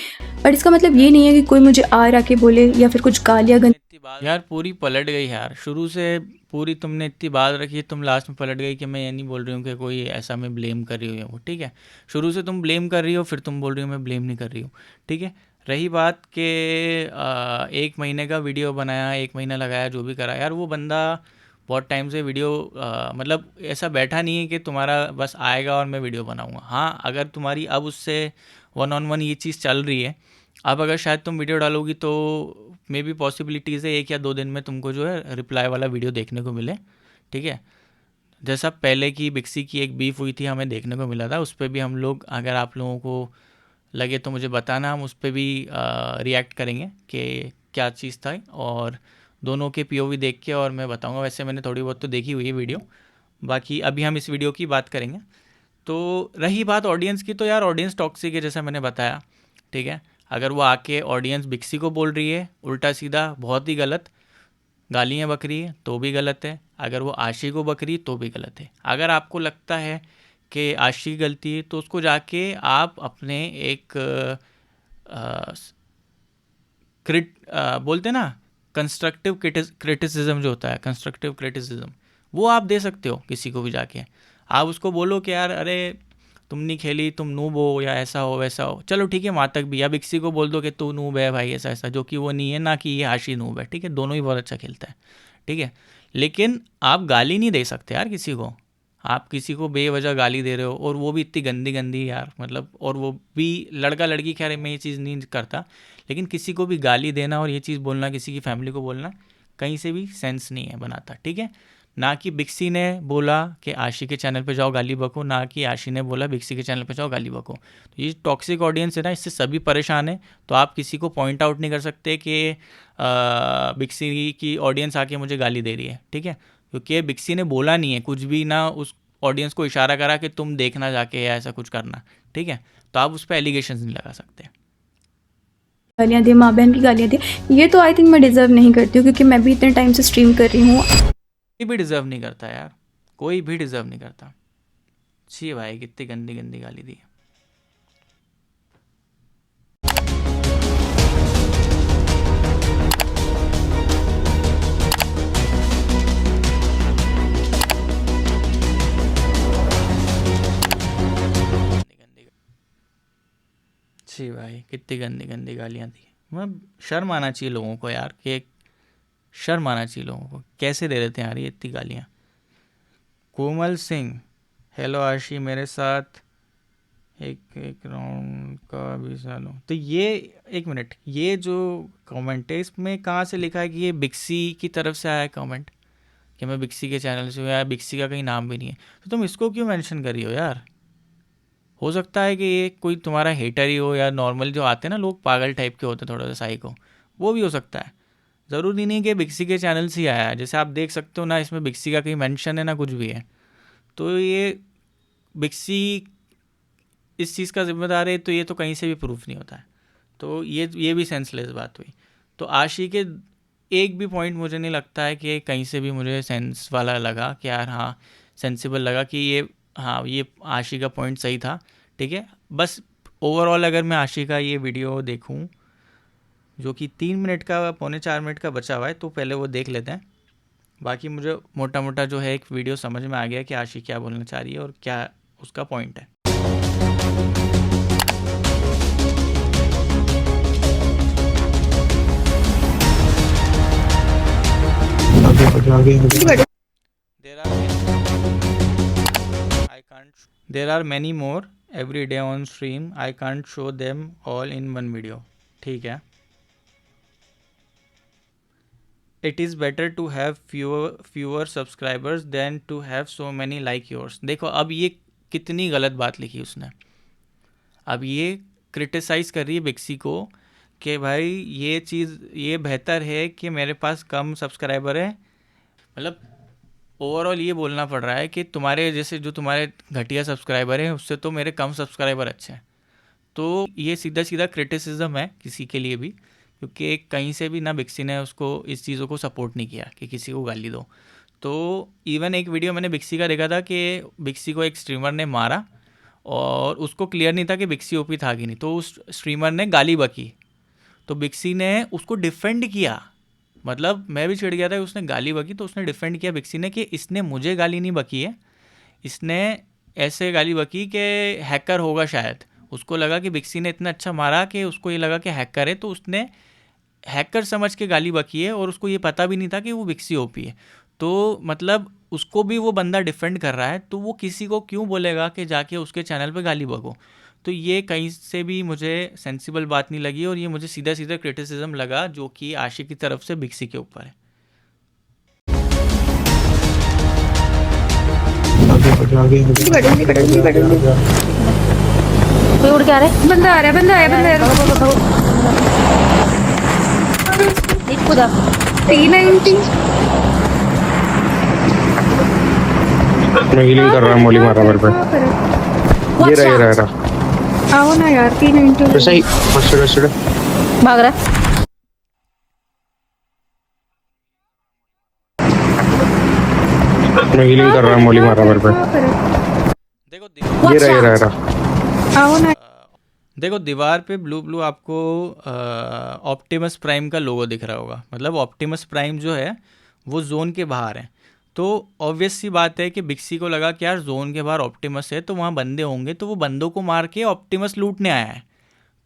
बट इसका मतलब ये नहीं है कि कोई मुझे आके बोले या फिर कुछ गालियाँ यार पूरी पलट गई यार, शुरू से पूरी तुमने इतनी बात रखी, तुम लास्ट में पलट गई कि मैं ये नहीं बोल रही हूँ कि कोई ऐसा मैं ब्लेम कर रही हूँ या वो, ठीक है। शुरू से तुम ब्लेम कर रही हो, फिर तुम बोल रही हो मैं ब्लेम नहीं कर रही हूँ, ठीक है। रही बात कि 1 महीने का वीडियो बनाया, 1 महीना लगाया, जो भी करा, यार वो बंदा बहुत टाइम से वीडियो मतलब ऐसा बैठा नहीं है कि तुम्हारा बस आएगा और मैं वीडियो बनाऊँगा। हाँ, अगर तुम्हारी अब उससे 1-on-1 ये चीज़ चल रही है, अब अगर शायद तुम वीडियो डालोगी तो मे बी पॉसिबिलिटीज़ है 1 या 2 दिन में तुमको जो है रिप्लाई वाला वीडियो देखने को मिले, ठीक है। जैसा पहले की बिक्सी की एक बीफ हुई थी, हमें देखने को मिला था, उस पर भी हम लोग, अगर आप लोगों को लगे तो मुझे बताना, हम उस पर भी रिएक्ट करेंगे कि क्या चीज़ था, और दोनों के पीओवी देख के और मैं बताऊंगा। वैसे मैंने थोड़ी बहुत तो देखी हुई है वीडियो, बाकी अभी हम इस वीडियो की बात करेंगे। तो रही बात ऑडियंस की, तो यार ऑडियंस टॉक्सिक है, जैसा मैंने बताया, ठीक है। अगर वो आके ऑडियंस बिक्सी को बोल रही है उल्टा सीधा, बहुत ही गलत, गालियाँ बक रही है तो भी गलत है, अगर वो आशी को बक रही तो भी गलत है। अगर आपको लगता है कि आशी की गलती है, तो उसको जाके आप अपने एक बोलते ना कंस्ट्रक्टिव क्रिटिसिज्म जो होता है, कंस्ट्रक्टिव क्रिटिसिज्म, वो आप दे सकते हो किसी को भी जाके। आप उसको बोलो कि यार अरे तुम नहीं खेली, तुम नूब हो, या ऐसा हो वैसा हो, चलो ठीक है, वहाँ तक भी। या बिक्सी को बोल दो कि तू नूब है भाई, ऐसा ऐसा, जो कि वो नहीं है, ना कि ये आशी नूब है, ठीक है, दोनों ही बहुत अच्छा खेलता है, ठीक है। लेकिन आप गाली नहीं दे सकते यार किसी को, आप किसी को बेवजह गाली दे रहे हो, और वो भी इतनी गंदी गंदी यार, मतलब, और वो भी लड़का लड़की, खैर मैं ये चीज़ नहीं करता, लेकिन किसी को भी गाली देना और ये चीज़ बोलना, किसी की फैमिली को बोलना, कहीं से भी सेंस नहीं है बनाता, ठीक है। ना कि बिक्सी ने बोला कि आशी के चैनल पे जाओ गाली बको, ना कि आशी ने बोला बिक्सी के चैनल पे जाओ गाली बको। तो ये टॉक्सिक ऑडियंस है ना, इससे सभी परेशान है। तो आप किसी को पॉइंट आउट नहीं कर सकते कि बिक्सी की ऑडियंस आके मुझे गाली दे रही है, ठीक है, क्योंकि बिक्सी ने बोला नहीं है कुछ भी, ना उस ऑडियंस को इशारा करा कि तुम देखना जाके या ऐसा कुछ करना, ठीक है। तो आप उस पर एलिगेशन नहीं लगा सकते। गालियाँ दी, माँ बहन की गालियाँ दी, ये तो आई थिंक मैं डिज़र्व नहीं करती हूँ, क्योंकि मैं भी इतने टाइम से स्ट्रीम कर रही हूँ। कोई भी डिज़र्व नहीं करता यार, कोई भी डिज़र्व नहीं करता। छी भाई, कितनी गंदी गंदी गाली दी। गंदी छी भाई, कितनी गंदी गंदी गालियाँ दी। मैं शर्म आना चाहिए लोगों को यार, कि शर्म आना चाहिए लोगों को, कैसे दे देते हैं यार ये इतनी गालियाँ। कोमल सिंह, हेलो आशी, मेरे साथ एक राउंड का भी सालों। तो ये एक मिनट, ये जो कमेंट है इसमें कहाँ से लिखा है कि ये बिक्सी की तरफ से आया है कमेंट, कि मैं बिक्सी के चैनल से हूँ, या बिक्सी का कहीं नाम भी नहीं है, तो तुम इसको क्यों मेंशन कर रही हो यार? हो सकता है कि ये कोई तुम्हारा हेटर ही हो, या नॉर्मल जो आते हैं ना लोग पागल टाइप के होते हैं थोड़ा सा साइको, वो भी हो सकता है। ज़रूरी नहीं कि बिक्सी के चैनल से ही आया है। जैसे आप देख सकते हो ना, इसमें बिक्सी का कहीं मेंशन है ना कुछ भी है, तो ये बिक्सी इस चीज़ का जिम्मेदार है, तो ये तो कहीं से भी प्रूफ नहीं होता है। तो ये भी सेंसलेस बात हुई। तो आशी के एक भी पॉइंट मुझे नहीं लगता है कि कहीं से भी मुझे सेंस वाला लगा कि यार हाँ सेंसिबल लगा कि ये हाँ ये आशी का पॉइंट सही था। ठीक है, बस ओवरऑल अगर मैं आशी का ये वीडियो देखूं जो कि 3 मिनट का, पौने 4 मिनट का बचा हुआ है, तो पहले वो देख लेते हैं। बाकी मुझे मोटा मोटा जो है एक वीडियो समझ में आ गया कि आशी क्या बोलना चाह रही है और क्या उसका पॉइंट है। There are many more every day on stream. I can't show them all in one video. ठीक है. It is better to have fewer subscribers than to have so many like yours. देखो अब ये कितनी गलत बात लिखी उसने। अब ये क्रिटिसाइज़ कर रही है बिक्सी को कि भाई ये चीज़, ये बेहतर है कि मेरे पास कम सब्सक्राइबर है। मतलब ओवरऑल ये बोलना पड़ रहा है कि तुम्हारे जैसे जो तुम्हारे घटिया सब्सक्राइबर हैं उससे तो मेरे कम सब्सक्राइबर अच्छे हैं। तो ये सीधा सीधा क्रिटिसिज्म है किसी के लिए भी, क्योंकि कहीं से भी ना बिक्सी ने उसको इस चीज़ों को सपोर्ट नहीं किया कि किसी को गाली दो। तो इवन एक वीडियो मैंने बिक्सी का देखा था कि बिक्सी को एक स्ट्रीमर ने मारा और उसको क्लियर नहीं था कि बिक्सी ओपी था कि नहीं, तो उस स्ट्रीमर ने गाली बकी, तो बिक्सी ने उसको डिफेंड किया। मतलब मैं भी चिढ़ गया था कि उसने गाली बकी, तो उसने डिफेंड किया बिक्सी ने कि इसने मुझे गाली नहीं बकी है, इसने ऐसे गाली बकी कि हैकर होगा शायद। उसको लगा कि बिक्सी ने इतना अच्छा मारा कि उसको ये लगा कि हैकर है, तो उसने हैकर समझ के गाली बकी है और उसको ये पता भी नहीं था कि वो बिक्सी ओपी है। तो मतलब उसको भी वो बंदा डिफेंड कर रहा है, तो वो किसी को क्यों बोलेगा कि जाके उसके चैनल पे गाली बको। तो ये कहीं से भी मुझे सेंसिबल बात नहीं लगी और ये मुझे सीधा सीधा क्रिटिसिज्म लगा जो कि आशी की तरफ से बिक्सी के ऊपर है। कोई उड़ के आ रहा है, बंदा आ रहा है, बंदा आया, बंदा आ रहा एक खुदा 390। मैं हीलिंग कर रहा हूं, मोली मार रहा मेरे पे। ये रहा आओ ना यार 390। सही फर्स्ट भाग रहा है। मैं हीलिंग कर रहा हूं, मोली मार रहा मेरे पे। देखो ये रहा आओ ना। देखो दीवार पे ब्लू आपको ऑप्टिमस प्राइम का लोगो दिख रहा होगा। मतलब ऑप्टिमस प्राइम जो है वो जोन के बाहर है, तो ऑब्वियस सी बात है कि बिक्सी को लगा कि यार जोन के बाहर ऑप्टिमस है तो वहाँ बंदे होंगे, तो वो बंदों को मार के ऑप्टिमस लूटने आया है।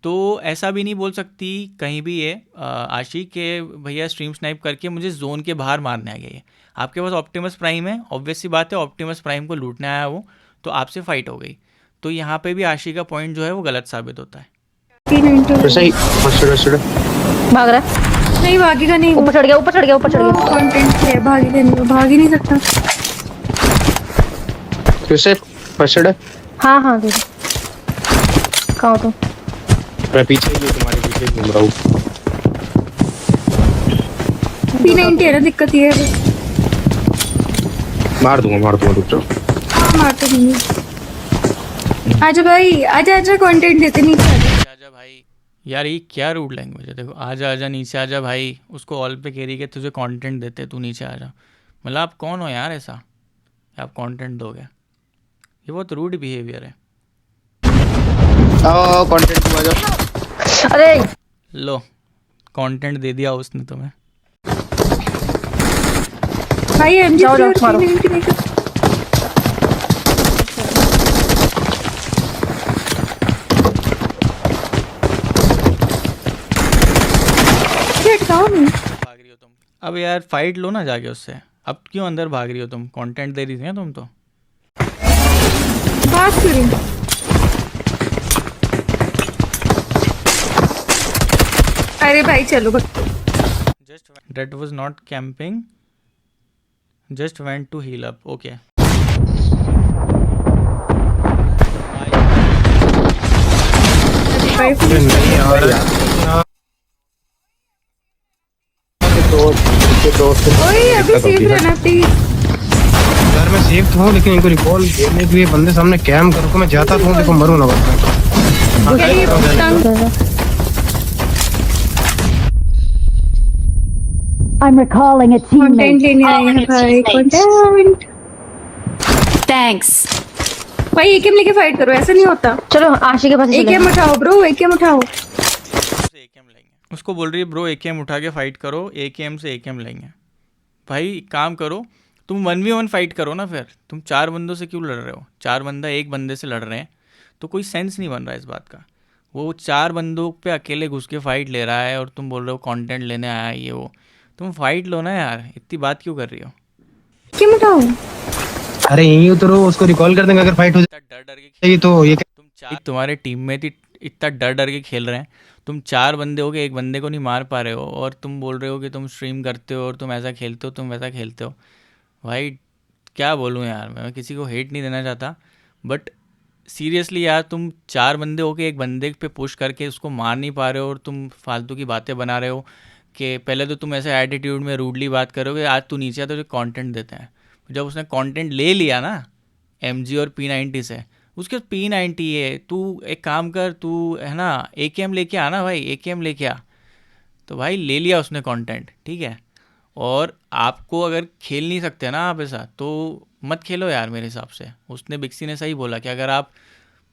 तो ऐसा भी नहीं बोल सकती कहीं भी ये आशी के भैया स्ट्रीम स्नाइप करके मुझे जोन के बाहर मारने आ गया है। आपके पास ऑप्टिमस प्राइम है, ऑब्वियस सी बात है ऑप्टिमस प्राइम को लूटने आया वो, तो आपसे फाइट हो गई। तो यहाँ पे भी आशी का पॉइंट जो है वो गलत साबित होता है। 390 सही फर्स्ट भाग रहा है। नहीं भागेगा, नहीं ऊपर चढ़ गया, ऊपर चढ़ गया, ऊपर चढ़ गया। कंटेंट है, भागेगा नहीं, भाग ही नहीं सकता। कैसे फर्स्ट हाँ हाँ दीदी, कहाँ हो तुम? मैं पीछे ही हूं, तुम्हारे पीछे ही घूम रहा हूं। 390 है ना, दिक्कत ये है बस। मार दूंगा रुक जाओ। मारते नहीं। आजा भाई, आजा कंटेंट देते नहीं। आजा भाई, यार ये क्या रूड लैंग्वेज है। देखो आजा नीचे आजा भाई, उसको ऑल पे कह रही कि तुझे कंटेंट देते, तू नीचे आजा। मतलब आप कौन हो यार ऐसा, आप कंटेंट दोगे? ये बहुत रूड बिहेवियर है। आओ कंटेंट में आ जाओ। अरे लो कंटेंट दे दिया उसने तुम्हें। भाई एमजी जाओ, जाओ, मारो। अटकाओ नहीं। भाग रही हो तुम? अब यार फाइट लो ना जाके उससे, अब क्यों अंदर भाग रही हो तुम? कंटेंट दे रही थी ना तुम तो। बात करें। अरे भाई चलो Just that was not camping. Just went to heal up. Okay. भाई अरे नहीं आ रहा ओए अभी सेफ रहना प्लीज। यार मैं सेफ तो हूँ लेकिन इनको रिकॉल देने के लिए बंदे सामने कैम करो को मैं जाता तो हूँ, देखो मरूँ ना बस मैं। यार ये तंग I'm recalling a content teammate. लेने आए हैं भाई, कंटेंट। Thanks. भाई एकेएम लेके फाइट करो, ऐसा नहीं होता। चलो आशी के पास ही चले। एकेएम उठाओ ब्रो, एकेएम उठाओ। से AKM लेंगे। उसको बोल रही है ब्रो AKM उठा के फाइट करो, AKM से AKM लेंगे। भाई एक काम करो, तुम 1v1 फाइट करो ना। फिर तुम 4 बंदों से क्यों लड़ रहे हो? 4 बंदा एक बंदे से लड़ रहे हैं तो कोई सेंस नहीं बन रहा है इस बात का। वो 4 बंदों पे अकेले घुस के फाइट ले रहा है और तुम बोल रहे हो कंटेंट लेने आया है ये वो। तुम फाइट लो ना यार, इतनी बात क्यों कर रही हो? एकेएम उठाओ। अरे यहीं उतरो, उसको रिकॉल कर देंगे अगर फाइट हो इतना डर डर के जाएगी तो ये तुम 4 तुम्हारे टीम में थी, इतना डर डर के खेल रहे हैं, तुम 4 बंदे हो के एक बंदे को नहीं मार पा रहे हो और तुम बोल रहे हो कि तुम स्ट्रीम करते हो और तुम ऐसा खेलते हो, तुम वैसा खेलते हो। भाई क्या बोलूँ यार, मैं किसी को हेट नहीं देना चाहता बट सीरियसली यार, तुम 4 बंदे हो के एक बंदे पे पुश करके उसको मार नहीं पा रहे हो और तुम फालतू की बातें बना रहे हो कि पहले तो तुम ऐसे एटीट्यूड में रूडली बात करोगे, आज तू नीचे आता तो कंटेंट देते हैं। जब उसने कंटेंट ले लिया ना MG और P90 से, उसके P90 है, तू एक काम कर, तू है ना AKM लेके आना भाई, AKM लेके आ। तो भाई ले लिया उसने कंटेंट, ठीक है। और आपको अगर खेल नहीं सकते ना आप ऐसा तो मत खेलो यार मेरे हिसाब से। उसने बिक्सी ने सही बोला कि अगर आप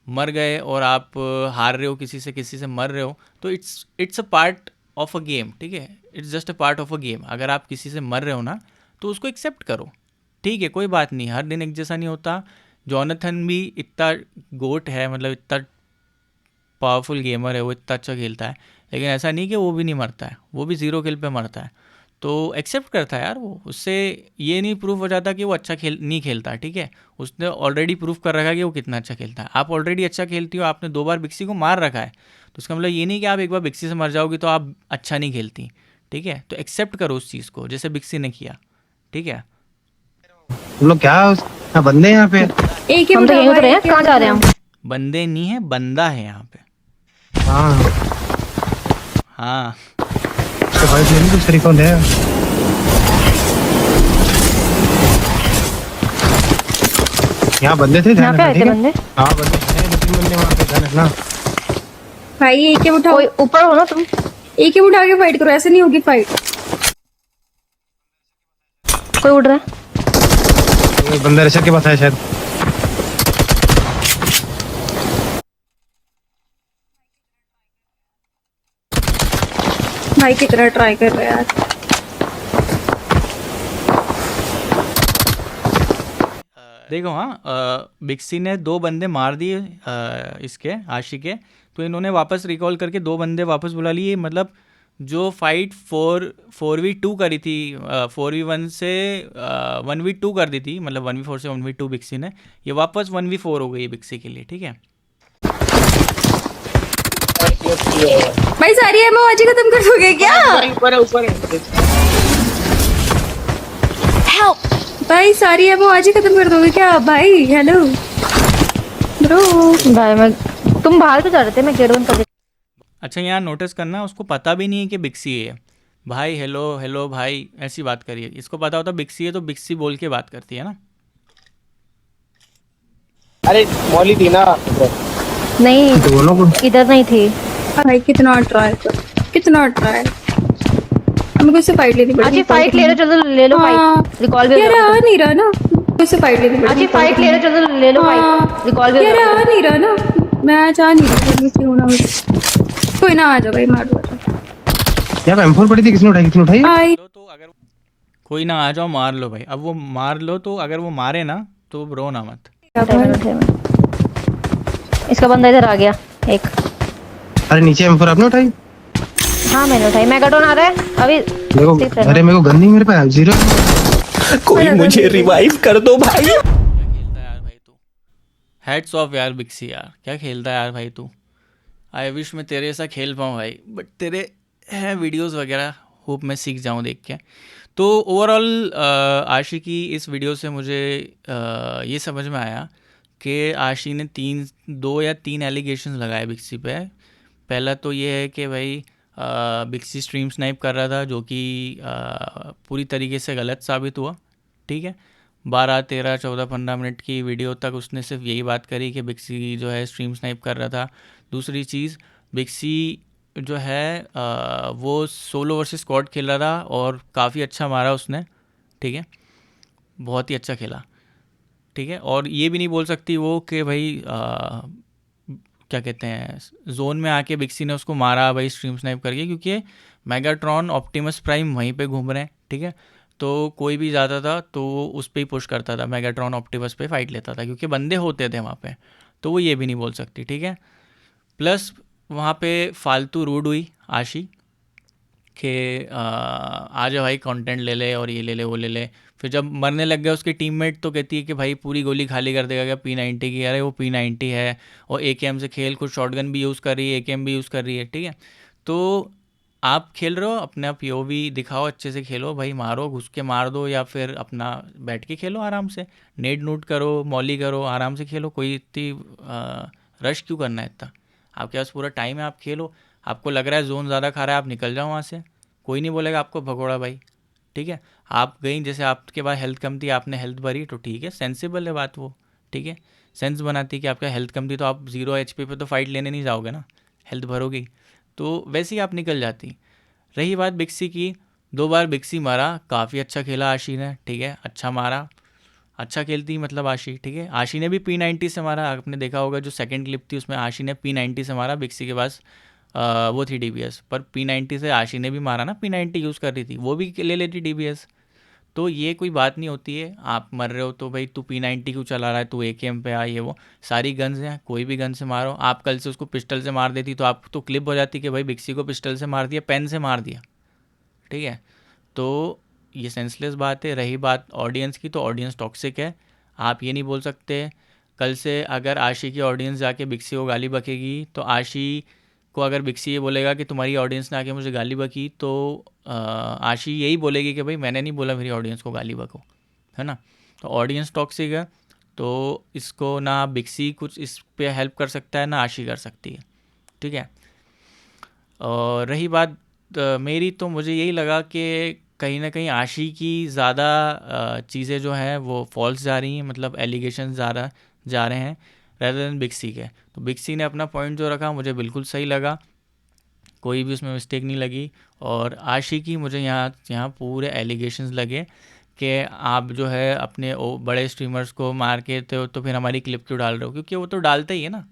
मर गए और आप हार रहे हो किसी से मर रहे हो तो it's a part of a game, ठीक है। It's just a part of a game. अगर आप किसी से मर रहे हो ना तो उसको एक्सेप्ट करो, ठीक है, कोई बात नहीं। हर दिन एक जैसा नहीं होता। जॉनथन भी इतना गोट है, मतलब इतना पावरफुल गेमर है, वो इतना अच्छा खेलता है, लेकिन ऐसा नहीं कि वो भी नहीं मरता है, वो भी 0 किल पे मरता है। तो एक्सेप्ट करता है यार वो। उससे ये नहीं प्रूफ हो जाता कि वो अच्छा नहीं खेलता, ठीक है। उसने ऑलरेडी प्रूफ कर रखा है कि वो कितना अच्छा खेलता है। आप ऑलरेडी अच्छा खेलती हो, आपने 2 बार बिक्सी को मार रखा है, तो उसका मतलब ये नहीं कि आप एक बार बिक्सी से मर जाओगी तो आप अच्छा नहीं खेलती, ठीक है। तो एक्सेप्ट करो उस चीज़ को, जैसे बिक्सी ने किया, ठीक है। तुम लोग क्या बंदे हैं यहाँ पे? एकेएम हम तो यहीं उठाओ उतरे भाई, हैं, कहाँ जा रहे हैं हम? बंदे नहीं है, बंदा है यहाँ पे। हाँ हाँ तो फाइट लेनी तो रिकॉल है। यहाँ बंदे थे, यहाँ ध्यान पे रखना, आए थे ठीक है? बंदे। हाँ बंदे थे, 2-3 बंदे वहाँ पे, ध्यान रखना। भाई एकेएम उठाओ। कोई ऊपर हो ना तुम। एकेएम उठा के फाइट करो, ऐसे नहीं होगी फाइट। कोई उड़ रहा है। कोई बंदा रेशर के पास है शायद। भाई कितना ट्राई कर रहे हैं यार। देखो, हाँ बिक्सी ने 2 बंदे मार दिए इसके आशी के, तो इन्होंने वापस रिकॉल करके 2 बंदे वापस बुला लिए। मतलब जो फाइट 4v2 करी थी, 4v1 से 1v2 कर दी थी, मतलब 1v4 से 1v2 बिक्सी ने, ये वापस 1v4 हो गई बिक्सी के लिए, ठीक है। भाई सारी एमओ आज ही खत्म कर दोगे क्या? Help! भाई सारी एमओ आज ही खत्म कर दोगे क्या भाई? Hello bro. भाई मैं तुम बाहर क्यों जा रहे थे? मैं गेट बंद कर देती। अच्छा यहाँ नोटिस करना, उसको पता भी नहीं है कि बिक्सी है। भाई हेलो हेलो भाई ऐसी बात करिए। इसको पता होता बिक्सी है तो बिक्सी बोल के बात करती है ना। अरे मौली थी ना। नहीं दोनों को इधर नहीं थी। भाई कितना ट्राई कर, कितना ट्राई। हमें कोई से फाइट लेनी पड़ेगी। आजी फाइट ले लो, चलो ले लो फाइट। रिकॉल भी यार आ नहीं रहा ना, कोई से फाइट लेनी पड़ेगी। आजी फाइट ले लो, चलो ले लो फाइट। रिकॉल भी यार आ नहीं रहा ना, मैं जा नहीं रही किसी होना। कोई ना आ जाओ भाई, मार दो। यहाँ पे M4 पड़ी थी, किसने उठाई? किसने उठाई? आई तो अगर कोई ना आ जाओ मार लो भाई। अब वो मार लो तो अगर वो मारे ना तो रो ना मत। इसका बंदा इधर आ गया एक। अरे नीचे M4 आपने उठाई? हाँ मैंने उठाई, मेगाटोन आ रहा है अभी। देखो सेफ रहना। अरे मेरे को गन नहीं, मेरे पास जीरो। कोई मुझे रिवाइव कर दो भाई। क्या खेलता है यार भाई तू। हेड्स ऑफ यार बिक्सी यार, क्या खेलता है यार भाई तू। आई विश मैं तेरे ऐसा खेल पाऊँ भाई, बट तेरे हैं वीडियोस वगैरह, होप मैं सीख जाऊँ देख के। तो ओवरऑल आशी इस वीडियो से मुझे ये समझ में आया कि आशी ने 2 या 3 एलिगेशंस लगाए बिक्सी पे। पहला तो ये है कि भाई बिक्सी स्ट्रीम स्नाइप कर रहा था, जो कि पूरी तरीके से गलत साबित हुआ। ठीक है, 12, 13, 14, 15 मिनट की वीडियो तक उसने सिर्फ यही बात करी कि बिक्सी जो है स्ट्रीम स्नाइप कर रहा था। दूसरी चीज़, बिक्सी जो है वो सोलो वर्सेस स्क्वाड खेल रहा था और काफ़ी अच्छा मारा उसने। ठीक है, बहुत ही अच्छा खेला। ठीक है, और ये भी नहीं बोल सकती वो कि भाई क्या कहते हैं, जोन में आके बिक्सी ने उसको मारा भाई स्ट्रीम स्नाइप करके, क्योंकि मेगाट्रॉन ऑप्टिमस प्राइम वहीं पे घूम रहे हैं। ठीक है, तो कोई भी जाता था तो वो उस पर ही पुश करता था, मेगाट्रॉन ऑप्टिमस पे फाइट लेता था, क्योंकि बंदे होते थे वहाँ पे। तो वो ये भी नहीं बोल सकती। ठीक है, प्लस वहाँ पे फालतू रूड हुई आशी कि आ जा भाई कंटेंट ले ले और ये ले ले वो ले ले। फिर जब मरने लग गया उसके टीममेट तो कहती है कि भाई पूरी गोली खाली कर देगा क्या P90 की। अरे वो P90 है और AKM से खेल, कुछ शॉटगन भी यूज़ कर रही है, AKM भी यूज़ कर रही है। ठीक है, तो आप खेल रहे हो अपना POV दिखाओ, अच्छे से खेलो भाई, मारो, घुस के मार दो, या फिर अपना बैठ के खेलो आराम से, नेड नूट करो, मॉली करो, आराम से खेलो। कोई इतनी रश क्यों करना है इतना, आपके पास पूरा टाइम है, आप खेलो। आपको लग रहा है जोन ज़्यादा खा रहा है, आप निकल जाओ वहाँ से, कोई नहीं बोलेगा आपको भगोड़ा भाई। ठीक है, आप गई, जैसे आपके पास हेल्थ कम थी, आपने हेल्थ भरी, तो ठीक है, सेंसिबल है बात वो। ठीक है, सेंस बनाती कि आपका हेल्थ कम थी तो आप 0 HP पे तो फाइट लेने नहीं जाओगे ना, हेल्थ भरोगी, तो वैसे ही आप निकल जाती। रही बात बिक्सी की, 2 बार बिक्सी मारा, काफ़ी अच्छा खेला आशी ने। ठीक है, अच्छा मारा, अच्छा खेलती मतलब आशी। ठीक है, आशी ने भी P90 से मारा, आपने देखा होगा जो सेकंड क्लिप थी उसमें आशी ने P90 से मारा, बिक्सी के पास वो थी DBS, पर P90 से आशी ने भी मारा ना, P90 यूज़ कर रही थी, वो भी ले लेती DBS। तो ये कोई बात नहीं होती है, आप मर रहे हो तो भाई तू P90 क्यों चला रहा है, तू AKM पे आ, ये वो सारी गन्स हैं, कोई भी गन से मारो। आप कल से उसको पिस्टल से मार देती तो आप तो क्लिप हो जाती कि भाई बिक्सी को पिस्टल से मार दिया, पेन से मार दिया। ठीक है, तो ये सेंसलेस बात है। रही बात ऑडियंस की, तो ऑडियंस टॉक्सिक है, आप ये नहीं बोल सकते। कल से अगर आशी की ऑडियंस जाके बिक्सी को गाली बकेगी, तो आशी को अगर बिक्सी ये बोलेगा कि तुम्हारी ऑडियंस ने आके मुझे गाली बकी, तो आशी यही बोलेगी कि भाई मैंने नहीं बोला मेरी ऑडियंस को गाली बको, है ना। तो ऑडियंस टॉक्सिक है, तो इसको ना बिक्सी कुछ इस पे हेल्प कर सकता है, ना आशी कर सकती है। ठीक है, और रही बात मेरी, तो मुझे यही लगा कि कहीं ना कहीं आशी की ज़्यादा चीज़ें जो हैं वो फॉल्स जा रही हैं, मतलब एलिगेशन ज़्यादा जा रहे हैं रेदर देन बिक्सी के। तो बिक्सी ने अपना पॉइंट जो रखा मुझे बिल्कुल सही लगा, कोई भी उसमें मिस्टेक नहीं लगी। और आशी की मुझे यहाँ पूरे एलिगेशंस लगे कि आप जो है अपने बड़े स्ट्रीमर्स को मार के तो फिर हमारी क्लिप क्यों डाल रहे हो, क्योंकि वो तो डालता ही है ना,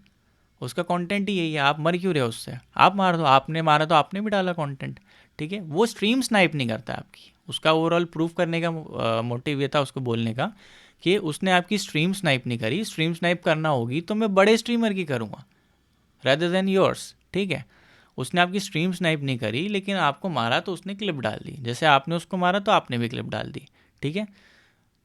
उसका कंटेंट ही यही है, आप मर क्यों रहे हो उससे, आप मार दो, आपने मारा तो आपने भी डाला कंटेंट। ठीक है, वो स्ट्रीम स्नाइप नहीं करता आपकी, उसका ओवरऑल प्रूफ करने का मोटिव ये था उसको बोलने का कि उसने आपकी स्ट्रीम स्नाइप नहीं करी, स्ट्रीम स्नाइप करना होगी तो मैं बड़े स्ट्रीमर की करूँगा रेदर देन योर्स। ठीक है, उसने आपकी स्ट्रीम स्नाइप नहीं करी, लेकिन आपको मारा तो उसने क्लिप डाल दी, जैसे आपने उसको मारा तो आपने भी क्लिप डाल दी। ठीक है,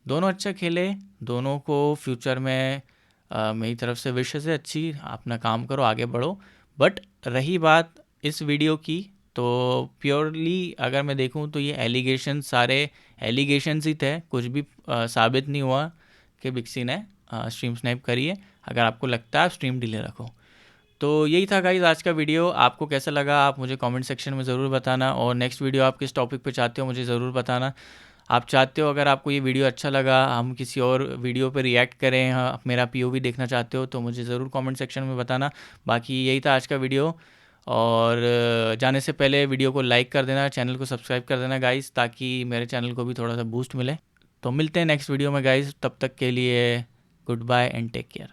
दोनों अच्छा खेले, दोनों को फ्यूचर में मेरी तरफ से विशेष है अच्छी, अपना काम करो, आगे बढ़ो। बट रही बात इस वीडियो की, तो प्योरली अगर मैं देखूं तो ये एलिगेशन सारे एलिगेशंस ही थे, कुछ भी साबित नहीं हुआ कि बिक्सी ने स्ट्रीम स्नाइप करी है। अगर आपको लगता है आप स्ट्रीम डिले रखो। तो यही था गाइज आज का वीडियो, आपको कैसा लगा आप मुझे कमेंट सेक्शन में ज़रूर बताना, और नेक्स्ट वीडियो आप किस टॉपिक पे चाहते हो मुझे ज़रूर बताना। आप चाहते हो अगर आपको ये वीडियो अच्छा लगा हम किसी और वीडियो पे रिएक्ट करें, हाँ, मेरा POV देखना चाहते हो तो मुझे ज़रूर कमेंट सेक्शन में बताना। बाकी यही था आज का वीडियो, और जाने से पहले वीडियो को लाइक कर देना, चैनल को सब्सक्राइब कर देना गाइज़, ताकि मेरे चैनल को भी थोड़ा सा बूस्ट मिले। तो मिलते हैं नेक्स्ट वीडियो में गाइज़, तब तक के लिए good bye and take care.